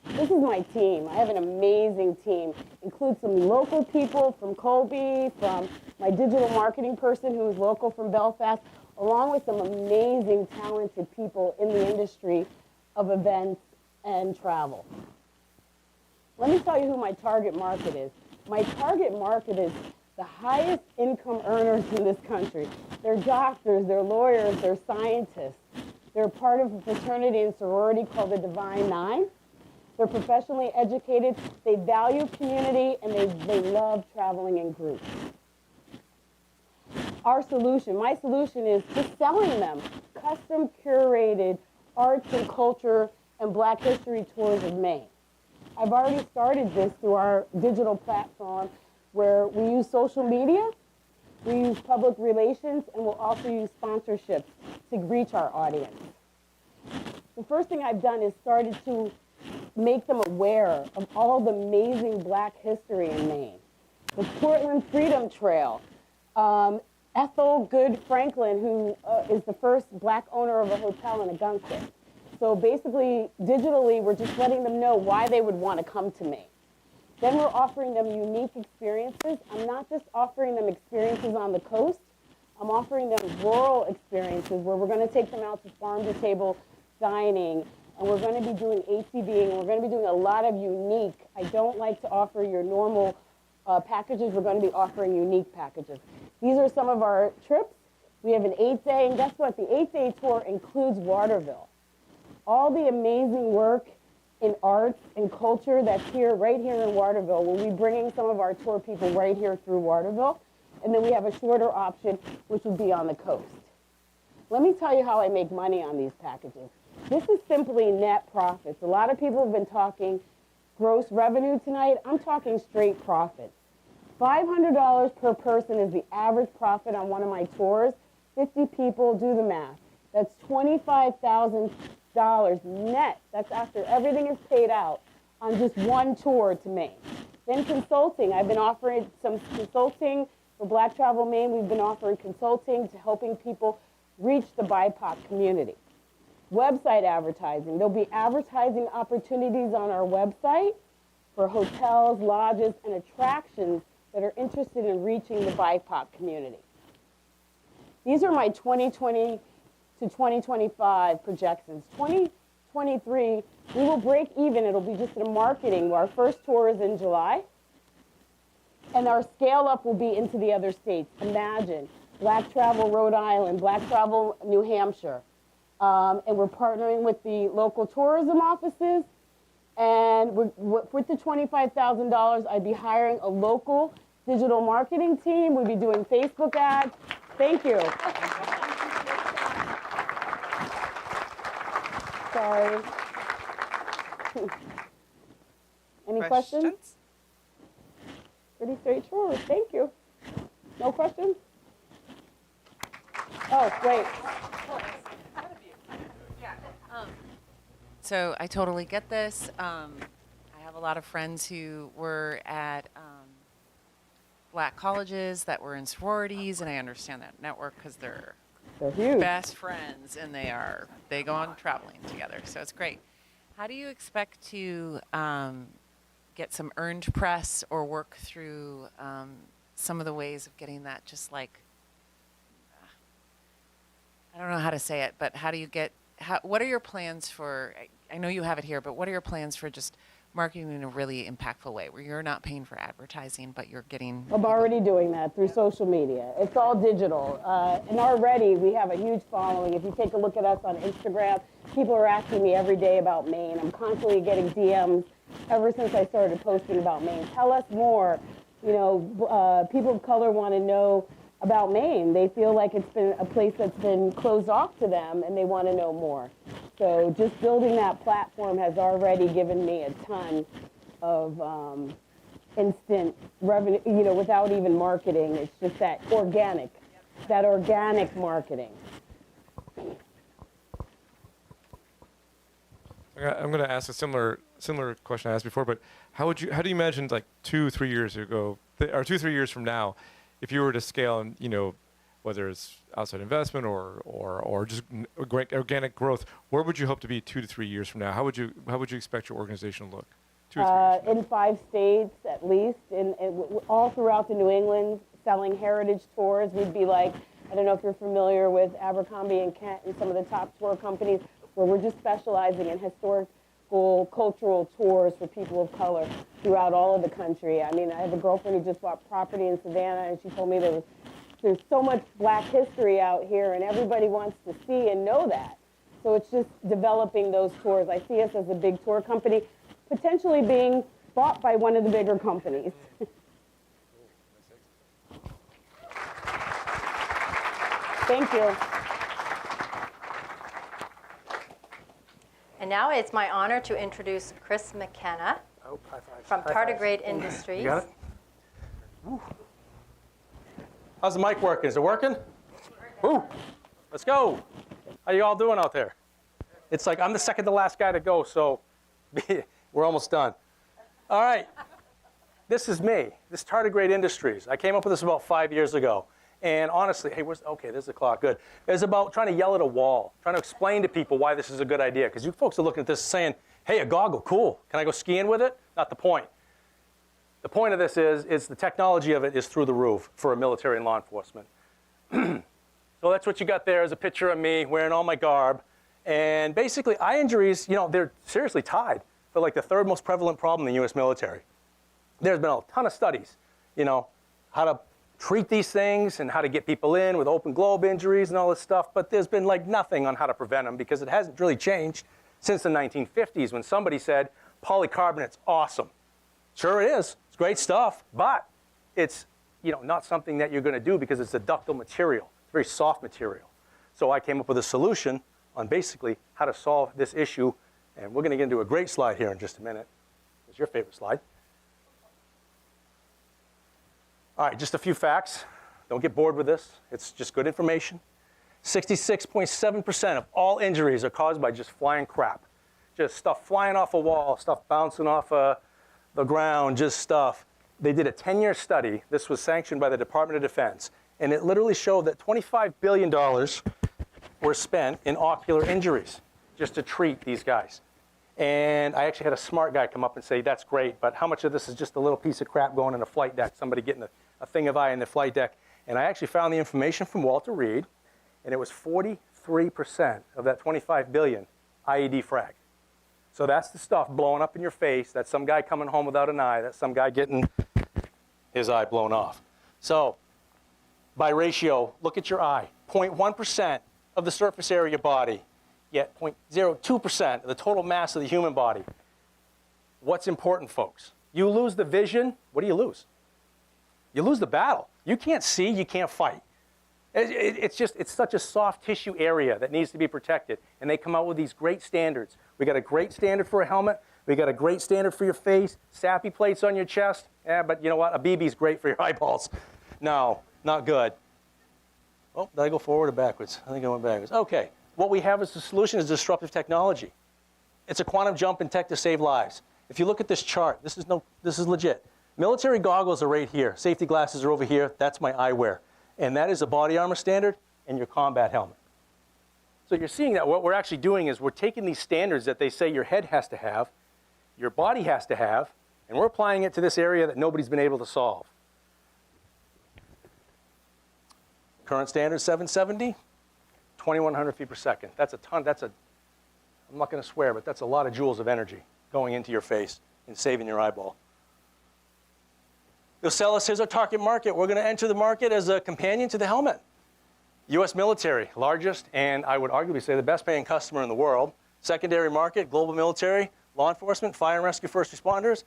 This is my team. I have an amazing team. Includes some local people from Colby, from my digital marketing person who is local from Belfast, along with some amazing, talented people in the industry of events and travel. Let me tell you who my target market is. My target market is the highest income earners in this country. They're doctors, they're lawyers, they're scientists. They're part of a fraternity and sorority called the Divine Nine. They're professionally educated, they value community, and they love traveling in groups. Our solution, my solution is just selling them custom curated arts and culture and Black history tours of Maine. I've already started this through our digital platform where we use social media, we use public relations, and we'll also use sponsorships to reach our audience. The first thing I've done is started to make them aware of all the amazing Black history in Maine. The Portland Freedom Trail, Ethel Good Franklin, who is the first Black owner of a hotel in Agunquit. So basically, digitally, we're just letting them know why they would want to come to Maine. Then we're offering them unique experiences. I'm not just offering them experiences on the coast. I'm offering them rural experiences where we're going to take them out to farm-to-table dining, and we're going to be doing ATVing, and we're going to be doing a lot of unique. I don't like to offer your normal packages. We're going to be offering unique packages. These are some of our trips. We have an 8-day, and guess what? The 8-day tour includes Waterville. All the amazing work in arts and culture that's here, right here in Waterville. We'll be bringing some of our tour people right here through Waterville. And then we have a shorter option, which will be on the coast. Let me tell you how I make money on these packages. This is simply net profits. A lot of people have been talking gross revenue tonight. I'm talking straight profits. $500 per person is the average profit on one of my tours. 50 people, do the math. That's $25,000 net. That's after everything is paid out on just one tour to Maine. Then consulting. I've been offering some consulting for Black Travel Maine. We've been offering consulting to helping people reach the BIPOC community. Website advertising. There'll be advertising opportunities on our website for hotels, lodges, and attractions that are interested in reaching the BIPOC community. These are my 2020 to 2025 projections. 2023, we will break even. It'll be just in marketing. Our first tour is in July. And our scale up will be into the other states. Imagine, Black Travel Rhode Island, Black Travel New Hampshire. And we're partnering with the local tourism offices. And with the $25,000, I'd be hiring a local digital marketing team. We'd be doing Facebook ads. Thank you. Sorry. Any questions? Pretty straightforward. Thank you. No questions? Oh, wait. So I totally get this. I have a lot of friends who were at Black colleges that were in sororities, and I understand that network because they're huge. Best friends, and they go on traveling together. So it's great. How do you expect to get some earned press or work through some of the ways of getting that? Just like I don't know how to say it, but how do you get? What are your plans for? I know you have it here, but what are your plans for just marketing in a really impactful way, where you're not paying for advertising, but you're getting... I'm already doing that through social media. It's all digital. And already we have a huge following. If you take a look at us on Instagram, people are asking me every day about Maine. I'm constantly getting DMs ever since I started posting about Maine. Tell us more. You know, people of color want to know about Maine. They feel like it's been a place that's been closed off to them, and they want to know more. So just building that platform has already given me a ton of instant revenue, you know, without even marketing. It's just that organic marketing. I'm going to ask a similar question I asked before, but how do you imagine, like 2-3 years ago, or 2-3 years from now, if you were to scale and, you know, whether it's outside investment or just organic growth, where would you hope to be 2 to 3 years from now? How would you expect your organization to look 2 or 3 years from now? In 5 states at least, all throughout the New England, selling heritage tours. We'd be like, I don't know if you're familiar with Abercrombie and Kent and some of the top tour companies, where we're just specializing in historical, cultural tours for people of color throughout all of the country. I mean, I have a girlfriend who just bought property in Savannah, and she told me there's so much Black history out here, and everybody wants to see and know that. So it's just developing those tours. I see us as a big tour company, potentially being bought by one of the bigger companies. Thank you. And now it's my honor to introduce Chris McKenna from Tardigrade Industries. You got it? Ooh. How's the mic working? Is it working? Ooh, let's go. How you all doing out there? It's like I'm the second to last guy to go, so we're almost done. All right, this is me. This is Tardigrade Industries. I came up with this about 5 years ago. And honestly, hey, okay, there's the clock, good. It's about trying to yell at a wall, trying to explain to people why this is a good idea. Because you folks are looking at this saying, hey, a goggle, cool. Can I go skiing with it? Not the point. The point of this is the technology of it is through the roof for a military and law enforcement. So that's what you got there is a picture of me wearing all my garb. And basically, eye injuries, you know, they're seriously tied for like the 3rd most prevalent problem in the U.S. military. There's been a ton of studies, you know, how to treat these things and how to get people in with open globe injuries and all this stuff, but there's been like nothing on how to prevent them because it hasn't really changed since the 1950s when somebody said polycarbonate's awesome. Sure it is, it's great stuff, but it's, you know, not something that you're going to do because it's a ductile material. It's a very soft material. So I came up with a solution on basically how to solve this issue, and we're going to get into a great slide here in just a minute. It's your favorite slide. All right, just a few facts. Don't get bored with this. It's just good information. 66.7% of all injuries are caused by just flying crap. Just stuff flying off a wall, stuff bouncing off the ground, just stuff. They did a 10-year study. This was sanctioned by the Department of Defense. And it literally showed that $25 billion were spent in ocular injuries just to treat these guys. And I actually had a smart guy come up and say, that's great, but how much of this is just a little piece of crap going in a flight deck, somebody getting a thing of eye in the flight deck? And I actually found the information from Walter Reed, and it was 43% of that 25 billion IED frag. So that's the stuff blowing up in your face. That's some guy coming home without an eye. That's some guy getting his eye blown off. So by ratio, look at your eye. 0.1% of the surface area of your body, yet 0.02% of the total mass of the human body. What's important, folks? You lose the vision, what do you lose? You lose the battle. You can't see, you can't fight. It's such a soft tissue area that needs to be protected. And they come out with these great standards. We got a great standard for a helmet. We got a great standard for your face. SAPI plates on your chest. Yeah, but you know what? A BB's great for your eyeballs. No, not good. Oh, did I go forward or backwards? I think I went backwards. Okay. What we have as the solution is disruptive technology. It's a quantum jump in tech to save lives. If you look at this chart, this is legit. Military goggles are right here. Safety glasses are over here. That's my eyewear. And that is a body armor standard and your combat helmet. So you're seeing that what we're actually doing is we're taking these standards that they say your head has to have, your body has to have, and we're applying it to this area that nobody's been able to solve. Current standard 770, 2,100 feet per second. That's a ton. I'm not going to swear, but that's a lot of joules of energy going into your face and saving your eyeball. They'll sell us, here's our target market. We're going to enter the market as a companion to the helmet. U.S. military, largest, and I would arguably say the best paying customer in the world. Secondary market, global military, law enforcement, fire and rescue, first responders.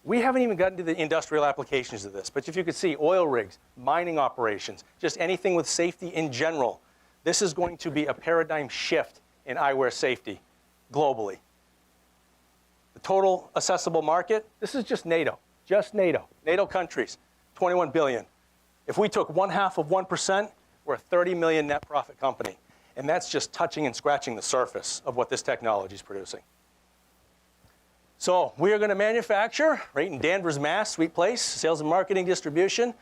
We haven't even gotten to the industrial applications of this, but if you could see oil rigs, mining operations, just anything with safety in general, this is going to be a paradigm shift in eyewear safety globally. The total accessible market, this is just NATO, NATO countries, 21 billion. If we took 1/2 of 1%, we're a 30 million net profit company. And that's just touching and scratching the surface of what this technology is producing. So we are going to manufacture right in Danvers, Mass, sweet place, sales and marketing distribution.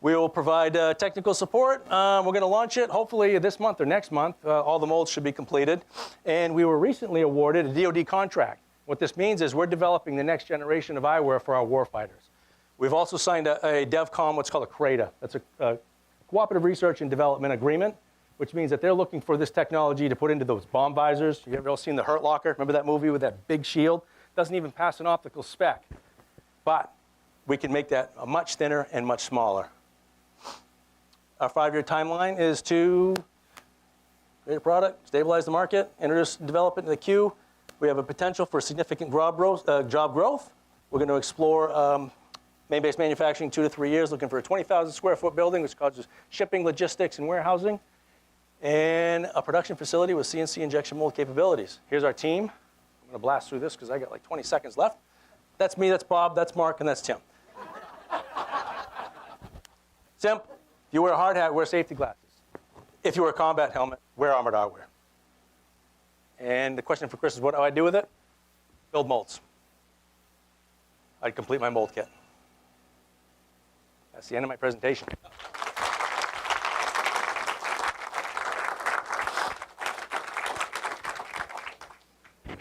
We will provide technical support. We're going to launch it hopefully this month or next month. All the molds should be completed. And we were recently awarded a DoD contract. What this means is we're developing the next generation of eyewear for our warfighters. We've also signed a DevCom, what's called a CRADA. That's a cooperative research and development agreement, which means that they're looking for this technology to put into those bomb visors. You ever all seen The Hurt Locker? Remember that movie with that big shield? Doesn't even pass an optical spec. But we can make that much thinner and much smaller. Our 5-year timeline is to create a product, stabilize the market, introduce and develop it in the queue. We have a potential for significant job growth. We're going to explore main-based manufacturing 2 to 3 years, looking for a 20,000 square foot building, which causes shipping, logistics, and warehousing, and a production facility with CNC injection mold capabilities. Here's our team. I'm going to blast through this because I got like 20 seconds left. That's me, that's Bob, that's Mark, and that's Tim. Simp, if you wear a hard hat, wear safety glasses. If you wear a combat helmet, wear armored eyewear. And the question for Chris is, what do I do with it? Build molds. I'd complete my mold kit. That's the end of my presentation.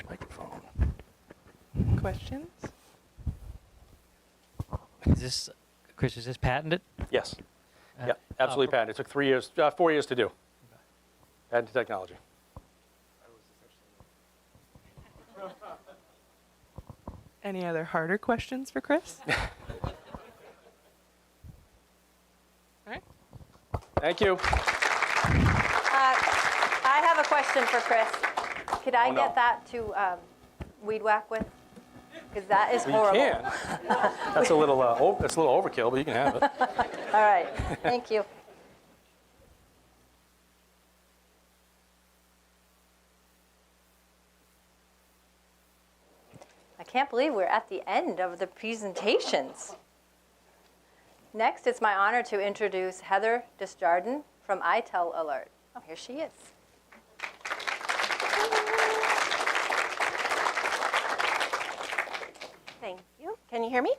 Microphone. Questions? Is this, Chris, is this patented? Yes. Yeah, absolutely patented. It took 4 years to do. Patented technology. Any other harder questions for Chris? All right. Thank you. I have a question for Chris. Could I get that to weed whack with? Because that is horrible. You can. That's a little overkill, but you can have it. All right. Thank you. I can't believe we're at the end of the presentations. Next, it's my honor to introduce Heather Desjardins from ITEL Alert. Oh, here she is. Thank you. Can you hear me?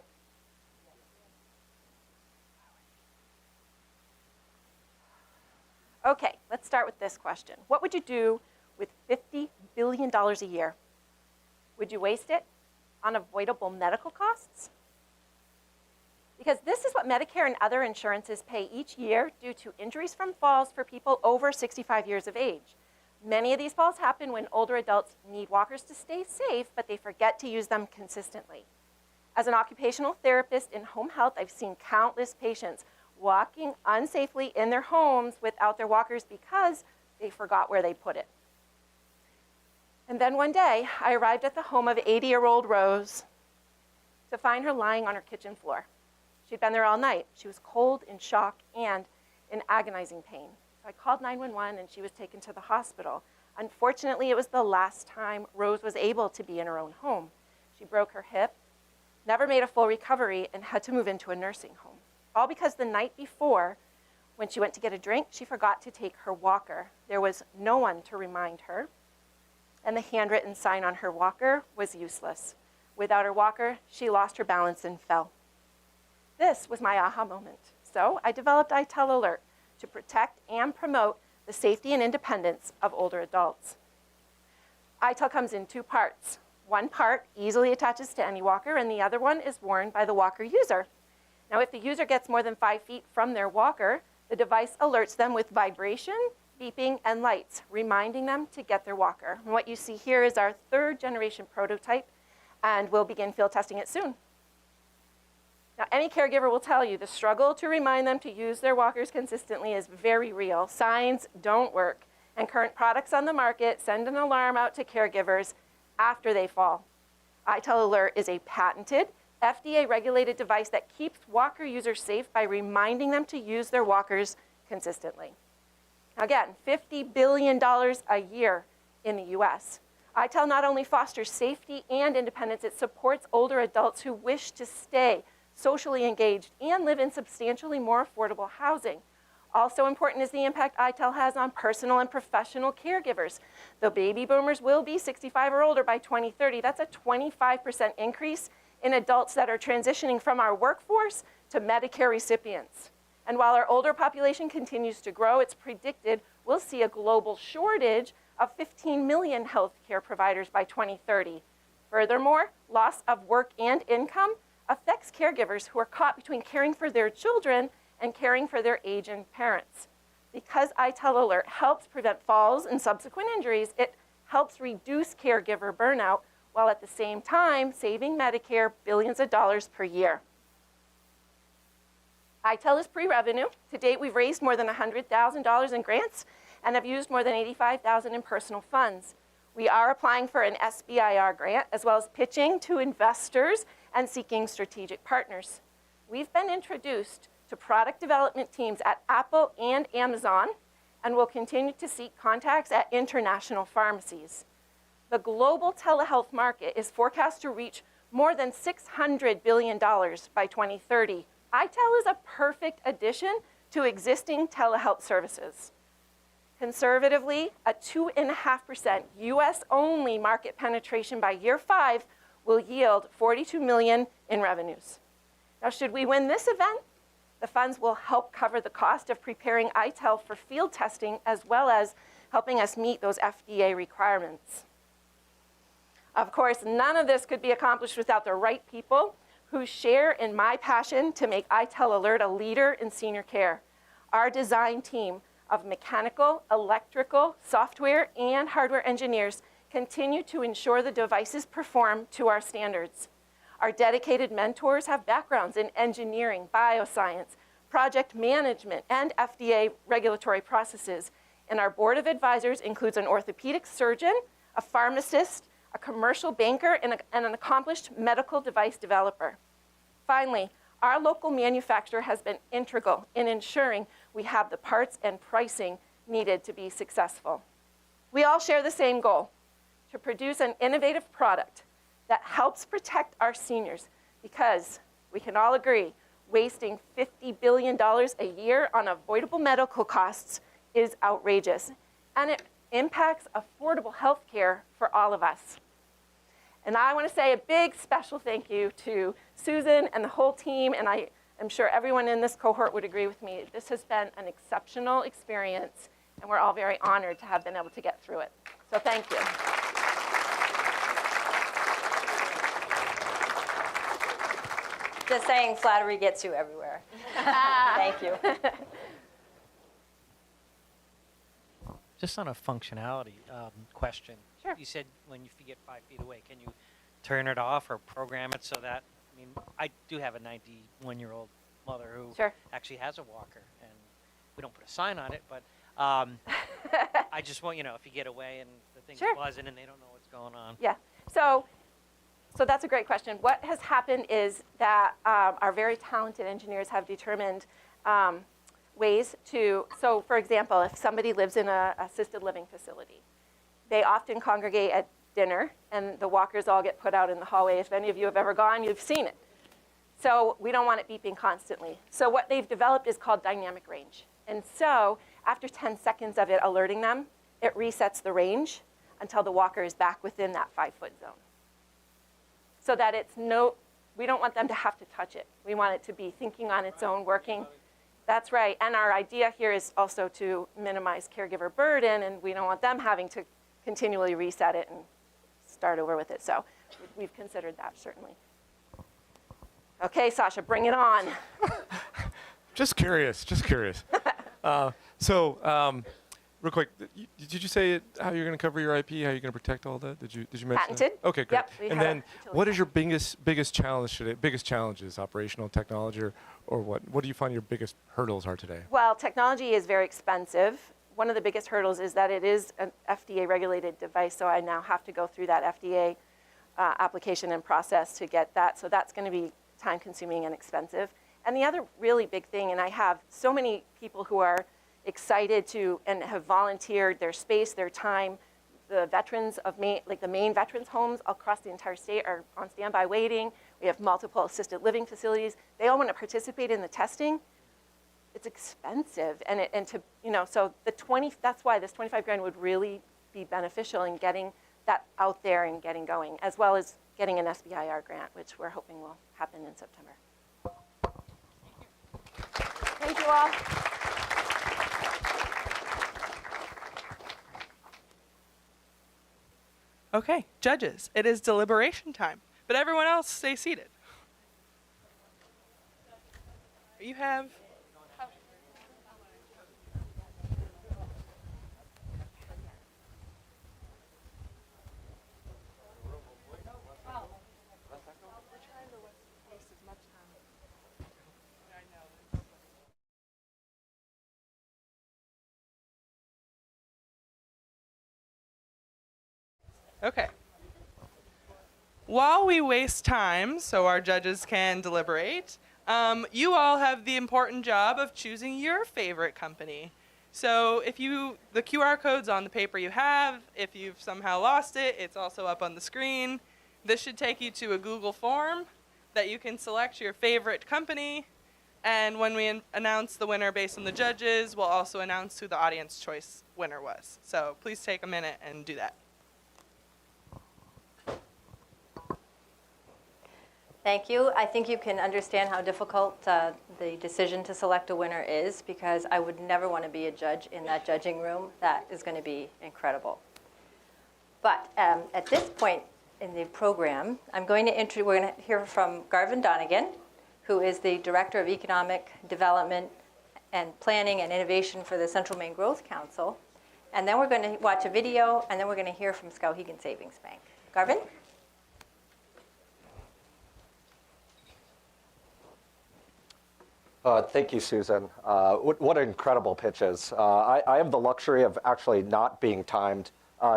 Okay, let's start with this question. What would you do with $50 billion a year? Would you waste it on avoidable medical costs? Because this is what Medicare and other insurances pay each year due to injuries from falls for people over 65 years of age. Many of these falls happen when older adults need walkers to stay safe, but they forget to use them consistently. As an occupational therapist in home health, I've seen countless patients walking unsafely in their homes without their walkers because they forgot where they put it. And then one day, I arrived at the home of 80-year-old Rose to find her lying on her kitchen floor. She'd been there all night. She was cold, in shock, and in agonizing pain. So I called 911, and she was taken to the hospital. Unfortunately, it was the last time Rose was able to be in her own home. She broke her hip, never made a full recovery, and had to move into a nursing home. All because the night before, when she went to get a drink, she forgot to take her walker. There was no one to remind her, and the handwritten sign on her walker was useless. Without her walker, she lost her balance and fell. This was my aha moment. So I developed ITEL Alert to protect and promote the safety and independence of older adults. ITEL comes in 2 parts. One part easily attaches to any walker, and the other one is worn by the walker user. Now, if the user gets more than 5 feet from their walker, the device alerts them with vibration, beeping, and lights, reminding them to get their walker. And what you see here is our 3rd generation prototype, and we'll begin field testing it soon. Now, any caregiver will tell you the struggle to remind them to use their walkers consistently is very real. Signs don't work, and current products on the market send an alarm out to caregivers after they fall. ITEL Alert is a patented, FDA-regulated device that keeps walker users safe by reminding them to use their walkers consistently. Now again, $50 billion a year in the US. ITEL not only fosters safety and independence, it supports older adults who wish to stay socially engaged and live in substantially more affordable housing. Also important is the impact ITEL has on personal and professional caregivers. The baby boomers will be 65 or older by 2030. That's a 25% increase in adults that are transitioning from our workforce to Medicare recipients. And while our older population continues to grow, it's predicted we'll see a global shortage of 15 million healthcare providers by 2030. Furthermore, loss of work and income affects caregivers who are caught between caring for their children and caring for their aging parents. Because ITEL Alert helps prevent falls and subsequent injuries, it helps reduce caregiver burnout while at the same time saving Medicare billions of dollars per year. ITEL is pre-revenue. To date, we've raised more than $100,000 in grants and have used more than $85,000 in personal funds. We are applying for an SBIR grant, as well as pitching to investors and seeking strategic partners. We've been introduced to product development teams at Apple and Amazon, and will continue to seek contacts at international pharmacies. The global telehealth market is forecast to reach more than $600 billion by 2030. ITEL is a perfect addition to existing telehealth services. Conservatively, a 2.5% US-only market penetration by year 5 will yield $42 million in revenues. Now, should we win this event, the funds will help cover the cost of preparing ITEL for field testing, as well as helping us meet those FDA requirements. Of course, none of this could be accomplished without the right people who share in my passion to make ITEL Alert a leader in senior care. Our design team of mechanical, electrical, software, and hardware engineers continue to ensure the devices perform to our standards. Our dedicated mentors have backgrounds in engineering, bioscience, project management, and FDA regulatory processes. And our board of advisors includes an orthopedic surgeon, a pharmacist, a commercial banker, and an accomplished medical device developer. Finally, our local manufacturer has been integral in ensuring we have the parts and pricing needed to be successful. We all share the same goal, to produce an innovative product that helps protect our seniors, because we can all agree wasting $50 billion a year on avoidable medical costs is outrageous, and it impacts affordable health care for all of us. And I want to say a big special thank you to Susan and the whole team, and I am sure everyone in this cohort would agree with me. This has been an exceptional experience, and we're all very honored to have been able to get through it. So thank you. Just saying, flattery gets you everywhere. Thank you. Just on a functionality question. Sure. You said if you get 5 feet away, can you turn it off or program it so that, I do have a 91-year-old mother who actually has a walker, and we don't put a sign on it, but I just want, if you get away and the thing's buzzing and they don't know what's going on. Yeah. So that's a great question. What has happened is that our very talented engineers have determined ways to, so for example, if somebody lives in an assisted living facility, they often congregate at dinner, and the walkers all get put out in the hallway. If any of you have ever gone, you've seen it. So we don't want it beeping constantly. So what they've developed is called dynamic range. And so after 10 seconds of it alerting them, it resets the range until the walker is back within that 5-foot zone. So that we don't want them to have to touch it. We want it to be thinking on its own, working. That's right. And our idea here is also to minimize caregiver burden, and we don't want them having to continually reset it and start over with it. So we've considered that, certainly. Okay, Sasha, bring it on. Just curious. Real quick, did you say how you're going to cover your IP? How you're going to protect all that? Did you mention Patented. that? Okay, great. Yep, and then, what is your biggest challenge today? Biggest challenges, operational, technology, or what? What do you find your biggest hurdles are today? Well, technology is very expensive. One of the biggest hurdles is that it is an FDA-regulated device, so I now have to go through that FDA application and process to get that. So that's going to be time-consuming and expensive. And the other really big thing, and I have so many people who are excited to and have volunteered their space, their time, the veterans of Maine, like the Maine veterans homes across the entire state are on standby waiting. We have multiple assisted living facilities. They all want to participate in the testing. It's expensive, and to, you know, so that's why this 25 grand would really be beneficial in getting that out there and getting going, as well as getting an SBIR grant, which we're hoping will happen in September. Thank you all. Okay, judges, it is deliberation time, but everyone else stay seated. You have... Okay. While we waste time so our judges can deliberate, you all have the important job of choosing your favorite company. So if the QR code's on the paper you have. If you've somehow lost it, it's also up on the screen. This should take you to a Google form that you can select your favorite company. And when we announce the winner based on the judges, we'll also announce who the audience choice winner was. So please take a minute and do that. Thank you. I think you can understand how difficult the decision to select a winner is, because I would never want to be a judge in that judging room. That is going to be incredible. But at this point in the program, we're going to hear from Garvin Donegan, who is the Director of Economic Development and Planning and Innovation for the Central Maine Growth Council. And then we're going to watch a video, and then we're going to hear from Skowhegan Savings Bank. Garvin? Thank you, Susan. What incredible pitches. I have the luxury of actually not being timed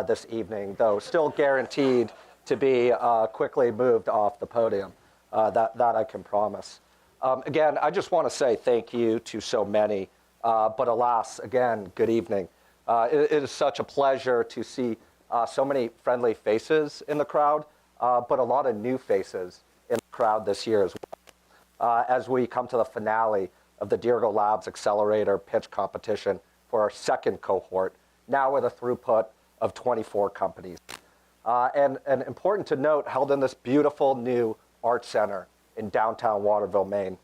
this evening, though still guaranteed to be quickly moved off the podium. That I can promise. Again, I just want to say thank you to so many, but alas, again, good evening. It is such a pleasure to see so many friendly faces in the crowd, but a lot of new faces in the crowd this year as well. As we come to the finale of the Dirigo Labs Accelerator Pitch Competition for our second cohort, now with a throughput of 24 companies. And important to note, held in this beautiful new art center in downtown Waterville, Maine.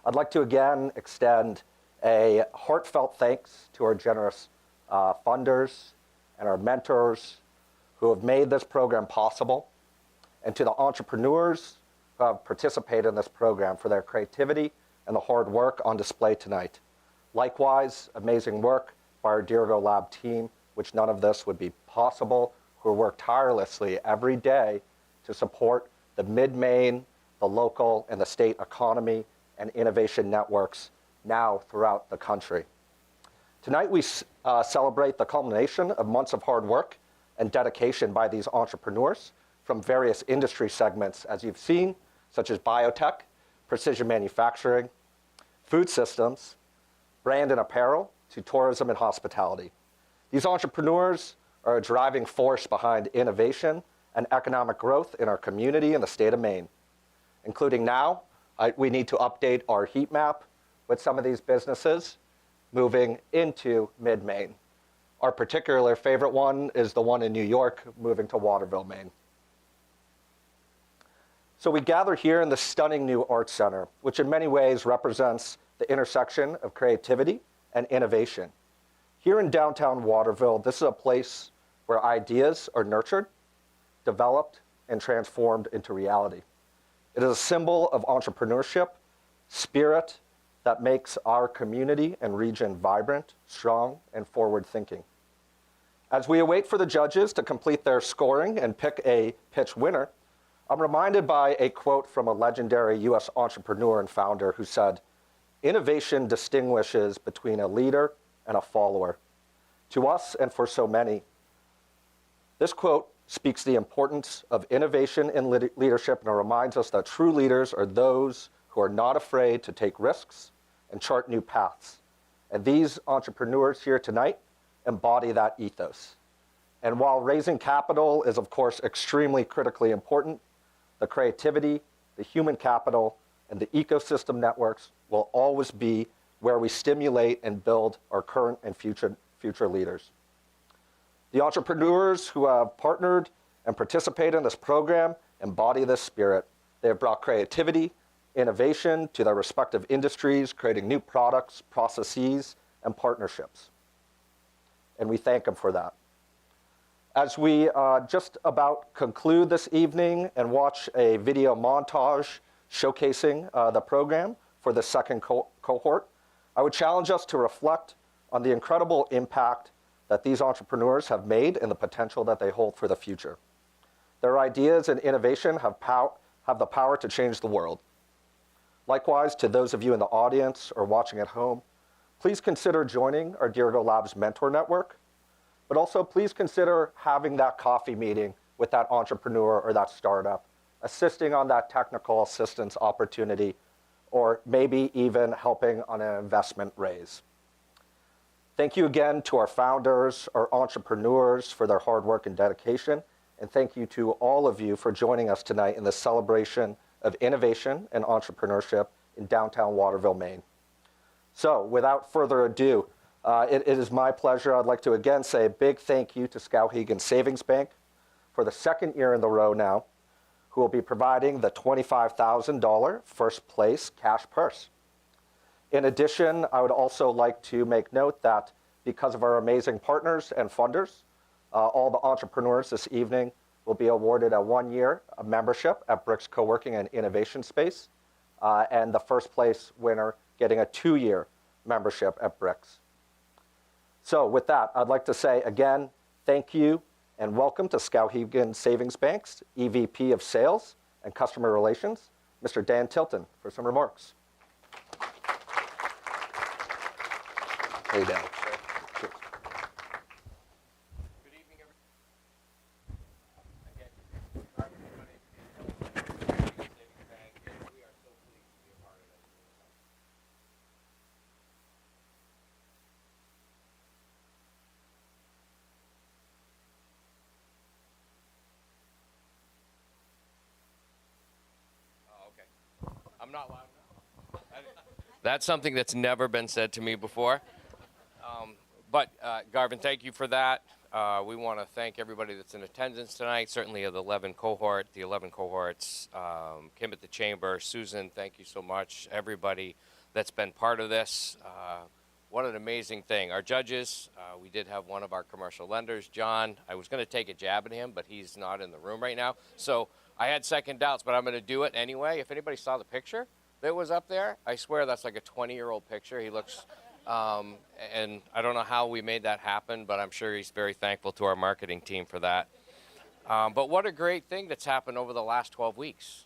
I'd like to again extend a heartfelt thanks to our generous funders and our mentors who have made this program possible, and to the entrepreneurs who have participated in this program for their creativity and the hard work on display tonight. Likewise, amazing work by our Dirigo Lab team, which none of this would be possible, who work tirelessly every day to support the mid-Maine, the local, and the state economy and innovation networks now throughout the country. Tonight we celebrate the culmination of months of hard work and dedication by these entrepreneurs from various industry segments, as you've seen, such as biotech, precision manufacturing, food systems, brand and apparel, to tourism and hospitality. These entrepreneurs are a driving force behind innovation and economic growth in our community and the state of Maine. Including now, we need to update our heat map with some of these businesses moving into mid-Maine. Our particular favorite one is the one in New York moving to Waterville, Maine. So we gather here in the stunning new Arts Center, which in many ways represents the intersection of creativity and innovation. Here in downtown Waterville, this is a place where ideas are nurtured, developed, and transformed into reality. It is a symbol of entrepreneurship, spirit that makes our community and region vibrant, strong, and forward-thinking. As we await for the judges to complete their scoring and pick a pitch winner, I'm reminded by a quote from a legendary US entrepreneur and founder who said, "Innovation distinguishes between a leader and a follower." To us and for so many, this quote speaks the importance of innovation in leadership, and it reminds us that true leaders are those who are not afraid to take risks and chart new paths. And these entrepreneurs here tonight embody that ethos. And while raising capital is, of course, extremely critically important, the creativity, the human capital, and the ecosystem networks will always be where we stimulate and build our current and future leaders. The entrepreneurs who have partnered and participated in this program embody this spirit. They have brought creativity, innovation to their respective industries, creating new products, processes, and partnerships. And we thank them for that. As we just about conclude this evening and watch a video montage showcasing the program for the second cohort, I would challenge us to reflect on the incredible impact that these entrepreneurs have made and the potential that they hold for the future. Their ideas and innovation have the power to change the world. Likewise, to those of you in the audience or watching at home, please consider joining our Dirigo Labs Mentor Network, but also please consider having that coffee meeting with that entrepreneur or that startup, assisting on that technical assistance opportunity, or maybe even helping on an investment raise. Thank you again to our founders, our entrepreneurs for their hard work and dedication, and thank you to all of you for joining us tonight in this celebration of innovation and entrepreneurship in downtown Waterville, Maine. So without further ado, it is my pleasure. I'd like to again say a big thank you to Skowhegan Savings Bank for the second year in the row now, who will be providing the $25,000 first place cash purse. In addition, I would also like to make note that because of our amazing partners and funders, all the entrepreneurs this evening will be awarded a one-year membership at Bricks Co-working and Innovation Space, and the first place winner getting a 2-year membership at Bricks. So with that, I'd like to say again, thank you and welcome to Skowhegan Savings Bank's EVP of Sales and Customer Relations, Mr. Dan Tilton, for some remarks. Hey, Dan. Cheers. Good evening, everyone. I'm not loud enough. That's something that's never been said to me before. But Garvin, thank you for that. We want to thank everybody that's in attendance tonight, certainly of the 11 cohorts, Kim at the Chamber, Susan, thank you so much. Everybody that's been part of this. What an amazing thing. Our judges, we did have one of our commercial lenders, John. I was going to take a jab at him, but he's not in the room right now. So I had second doubts, but I'm going to do it anyway. If anybody saw the picture that was up there, I swear that's like a 20-year-old picture. He looks, and I don't know how we made that happen, but I'm sure he's very thankful to our marketing team for that. But what a great thing that's happened over the last 12 weeks.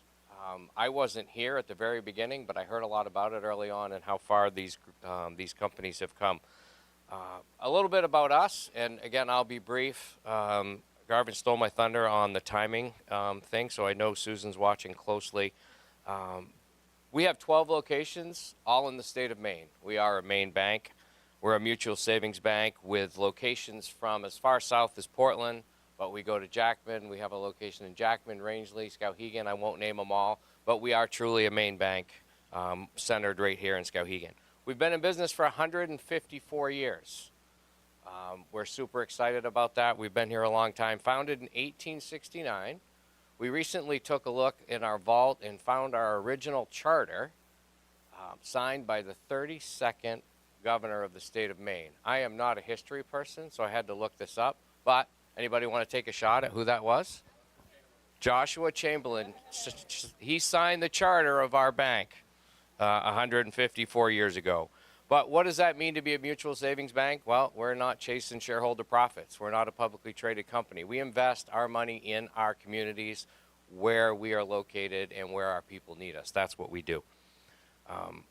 I wasn't here at the very beginning, but I heard a lot about it early on and how far these companies have come. A little bit about us, and again, I'll be brief. Garvin stole my thunder on the timing thing, so I know Susan's watching closely. We have 12 locations, all in the state of Maine. We are a Maine bank. We're a mutual savings bank with locations from as far south as Portland, but we go to Jackman. We have a location in Jackman, Rangeley, Skowhegan. I won't name them all, but we are truly a Maine bank centered right here in Skowhegan. We've been in business for 154 years. We're super excited about that. We've been here a long time. Founded in 1869. We recently took a look in our vault and found our original charter signed by the 32nd governor of the state of Maine. I am not a history person, so I had to look this up, but anybody want to take a shot at who that was? Joshua Chamberlain. He signed the charter of our bank 154 years ago. But what does that mean to be a mutual savings bank? Well, we're not chasing shareholder profits. We're not a publicly traded company. We invest our money in our communities where we are located and where our people need us. That's what we do.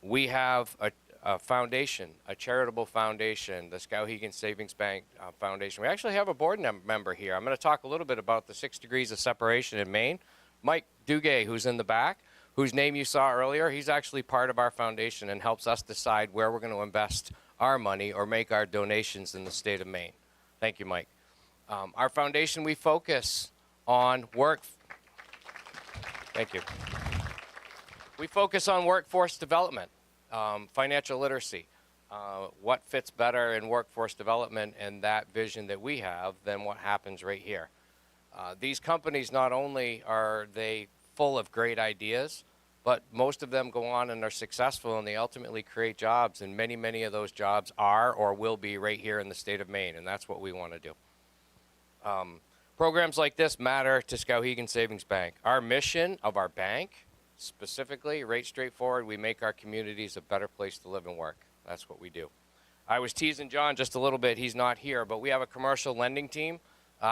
We have a foundation, a charitable foundation, the Skowhegan Savings Bank Foundation. We actually have a board member here. I'm going to talk a little bit about the 6 degrees of separation in Maine. Mike Duguay, who's in the back, whose name you saw earlier, he's actually part of our foundation and helps us decide where we're going to invest our money or make our donations in the state of Maine. Thank you, Mike. Our foundation, we focus on Thank you. We focus on workforce development, financial literacy. What fits better in workforce development and that vision that we have than what happens right here? These companies, not only are they full of great ideas, but most of them go on and are successful, and they ultimately create jobs, and many, many of those jobs are or will be right here in the state of Maine, and that's what we want to do. Programs like this matter to Skowhegan Savings Bank. Our mission of our bank, specifically, right straightforward, we make our communities a better place to live and work. That's what we do. I was teasing John just a little bit. He's not here, but we have a commercial lending team.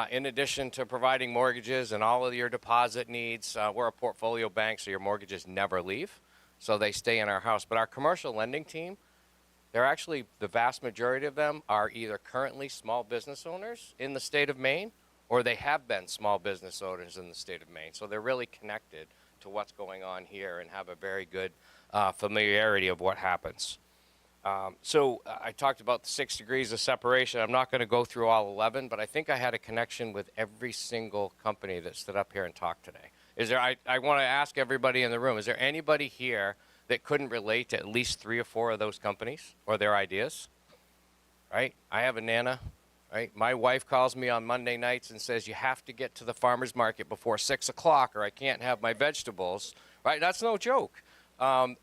In addition to providing mortgages and all of your deposit needs, we're a portfolio bank, so your mortgages never leave. So they stay in our house. But our commercial lending team, they're actually, the vast majority of them are either currently small business owners in the state of Maine, or they have been small business owners in the state of Maine. So they're really connected to what's going on here and have a very good familiarity of what happens. So I talked about the 6 degrees of separation. I'm not going to go through all 11, but I think I had a connection with every single company that stood up here and talked today. I want to ask everybody in the room, is there anybody here that couldn't relate to at least 3 or 4 of those companies or their ideas? Right? I have a Nana. Right? My wife calls me on Monday nights and says, you have to get to the farmer's market before 6 o'clock or I can't have my vegetables. Right? That's no joke.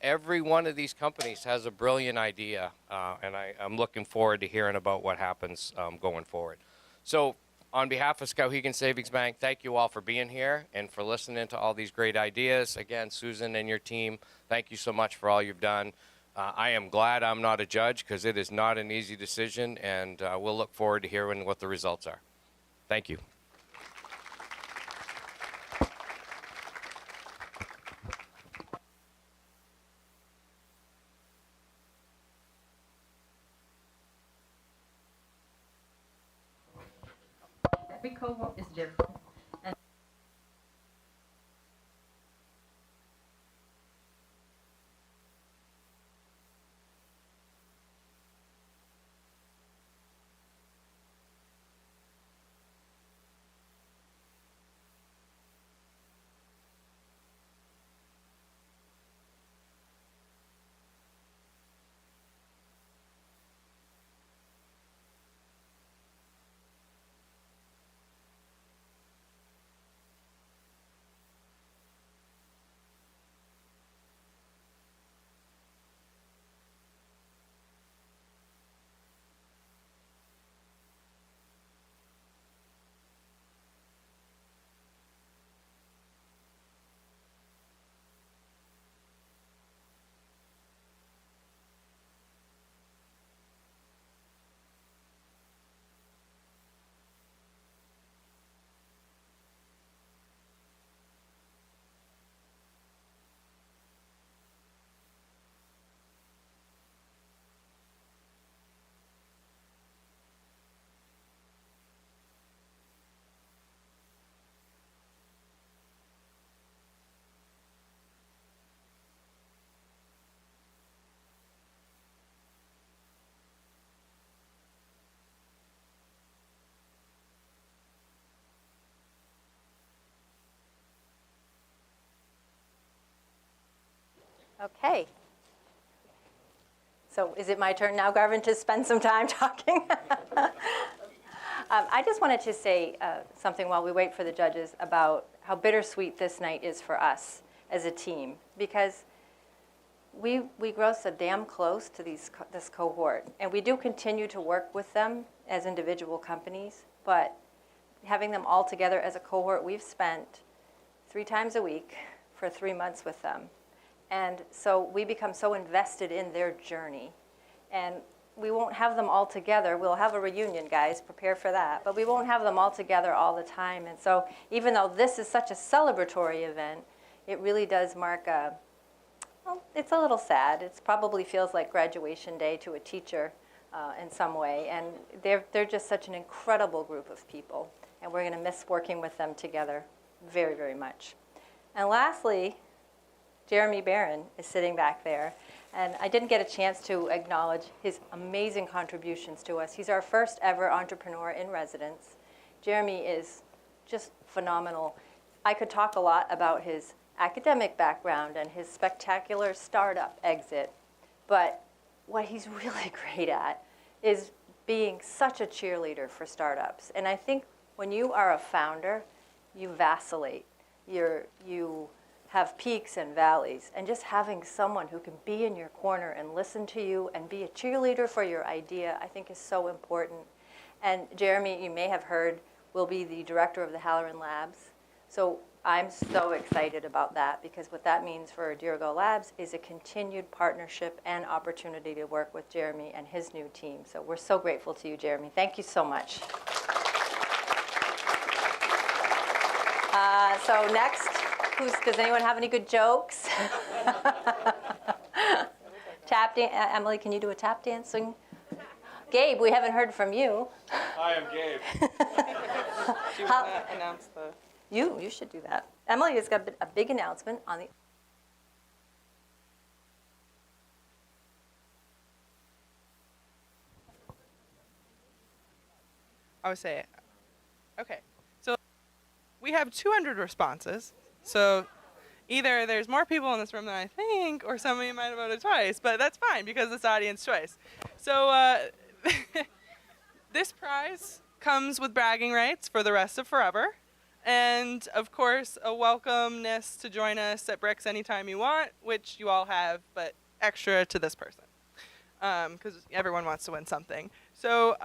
Every one of these companies has a brilliant idea, and I'm looking forward to hearing about what happens going forward. So on behalf of Skowhegan Savings Bank, thank you all for being here and for listening to all these great ideas. Again, Susan and your team, thank you so much for all you've done. I am glad I'm not a judge because it is not an easy decision, and we'll look forward to hearing what the results are. Thank you. Every cohort is different. And Okay. So is it my turn now, Garvin, to spend some time talking? I just wanted to say something while we wait for the judges about how bittersweet this night is for us as a team, because we grow so damn close to this cohort, and we do continue to work with them as individual companies, but having them all together as a cohort, we've spent 3 times a week for 3 months with them. And so we become so invested in their journey. And we won't have them all together. We'll have a reunion, guys, prepare for that. But we won't have them all together all the time. And so even though this is such a celebratory event, it really does mark well, it's a little sad. It probably feels like graduation day to a teacher in some way. And they're just such an incredible group of people. And we're going to miss working with them together very, very much. And lastly, Jeremy Barron is sitting back there, and I didn't get a chance to acknowledge his amazing contributions to us. He's our first ever entrepreneur in residence. Jeremy is just phenomenal. I could talk a lot about his academic background and his spectacular startup exit, but what he's really great at is being such a cheerleader for startups. And I think when you are a founder, you vacillate. You have peaks and valleys, and just having someone who can be in your corner and listen to you and be a cheerleader for your idea, I think is so important. And Jeremy, you may have heard, will be the director of the Halloran Labs. So I'm so excited about that, because what that means for Dirigo Labs is a continued partnership and opportunity to work with Jeremy and his new team. So we're so grateful to you, Jeremy. Thank you so much. So next, does anyone have any good jokes? Emily, can you do a tap dancing? Gabe, we haven't heard from you. Hi, I'm Gabe. Do you want to announce the... You should do that. Emily has got a big announcement on the... I would say it. Okay. So we have 200 responses. So either there's more people in this room than I think, or some of you might have voted twice, but that's fine because it's audience choice. So this prize comes with bragging rights for the rest of forever. And of course, a welcomeness to join us at Bricks anytime you want, which you all have, but extra to this person, because everyone wants to win something. So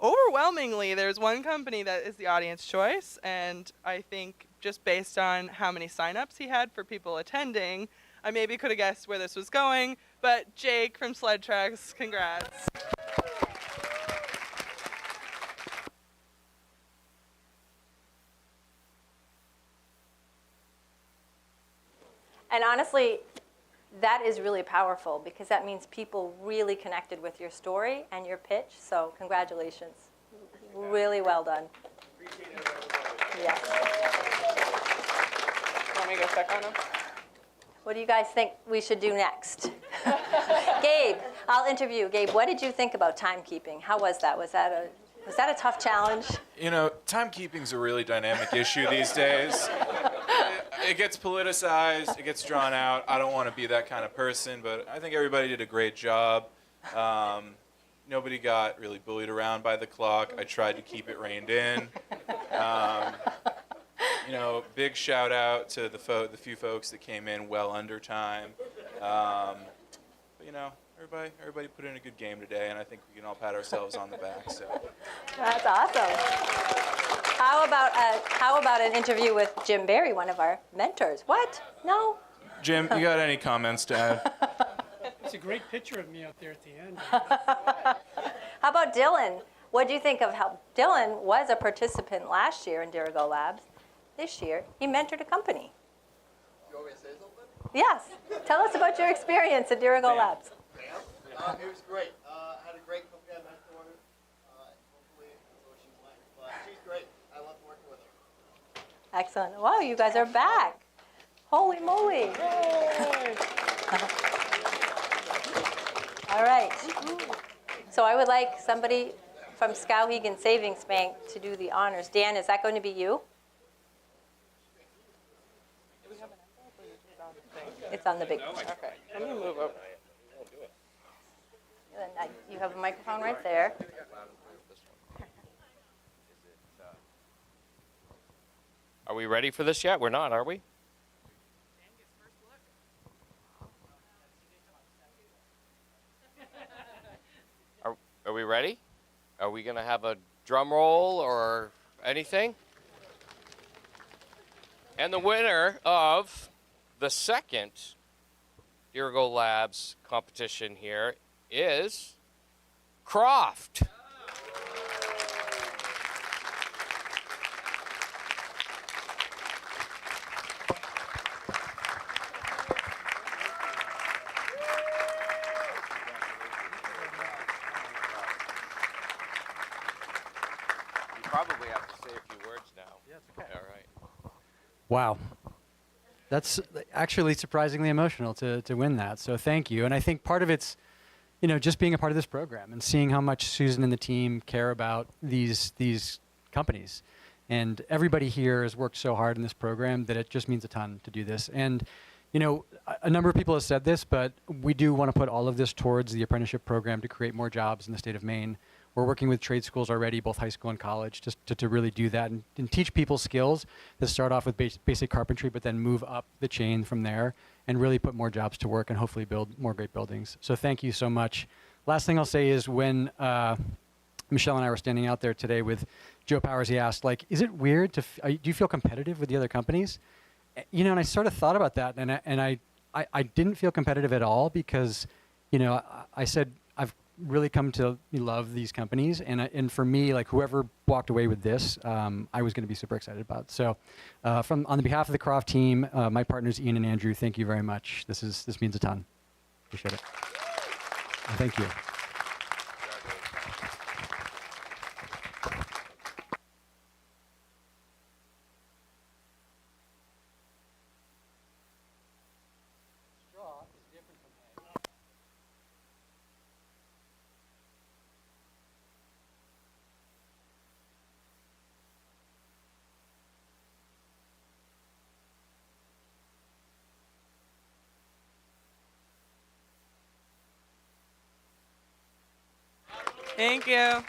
overwhelmingly, there's one company that is the audience choice, and I think just based on how many signups he had for people attending, I maybe could have guessed where this was going, but Jake from Sled Tracks, congrats. And honestly, that is really powerful, because that means people really connected with your story and your pitch. So congratulations. Really well done. Yes. Want me to go check on him? What do you guys think we should do next? Gabe, I'll interview you. Gabe, what did you think about timekeeping? How was that? Was that a tough challenge? You know, timekeeping's a really dynamic issue these days. It gets politicized, it gets drawn out. I don't want to be that kind of person, but I think everybody did a great job. Nobody got really bullied around by the clock. I tried to keep it reined in. You know, big shout out to the few folks that came in well under time. But you know, everybody put in a good game today, and I think we can all pat ourselves on the back. So that's awesome. How about an interview with Jim Barry, one of our mentors? What? No? Jim, you got any comments to add? It's a great picture of me out there at the end. How about Dylan? What do you think of how Dylan was a participant last year in Dirigo Labs? This year, he mentored a company. You want me to say something? Yes. Tell us about your experience at Dirigo Labs. It was great. I had a great company I mentored. Hopefully, that's what she's like. But she's great. I love working with her. Excellent. Wow, you guys are back. Holy moly. All right. So I would like somebody from Skowhegan Savings Bank to do the honors. Dan, is that going to be you? It's on the big. Okay. Let me move over. You have a microphone right there. Are we ready for this yet? We're not, are we? Are we ready? Are we going to have a drum roll or anything? And the winner of the second Dirigo Labs competition here is Croft. You probably have to say a few words now. Yeah, it's okay. All right. Wow. That's actually surprisingly emotional to win that. So thank you. And I think part of it's, just being a part of this program and seeing how much Susan and the team care about these companies. And everybody here has worked so hard in this program that it just means a ton to do this. And you know, a number of people have said this, but we do want to put all of this towards the apprenticeship program to create more jobs in the state of Maine. We're working with trade schools already, both high school and college, just to really do that and teach people skills that start off with basic carpentry, but then move up the chain from there and really put more jobs to work and hopefully build more great buildings. So thank you so much. Last thing I'll say is when Michelle and I were standing out there today with Joe Powers, he asked, like, is it weird do you feel competitive with the other companies? You know, and I sort of thought about that, and I didn't feel competitive at all because, you know, I said I've really come to love these companies, and for me, like whoever walked away with this, I was going to be super excited about. So, on behalf of the Croft team, my partners Ian and Andrew, thank you very much. This means a ton. Appreciate it. Thank you. Thank you.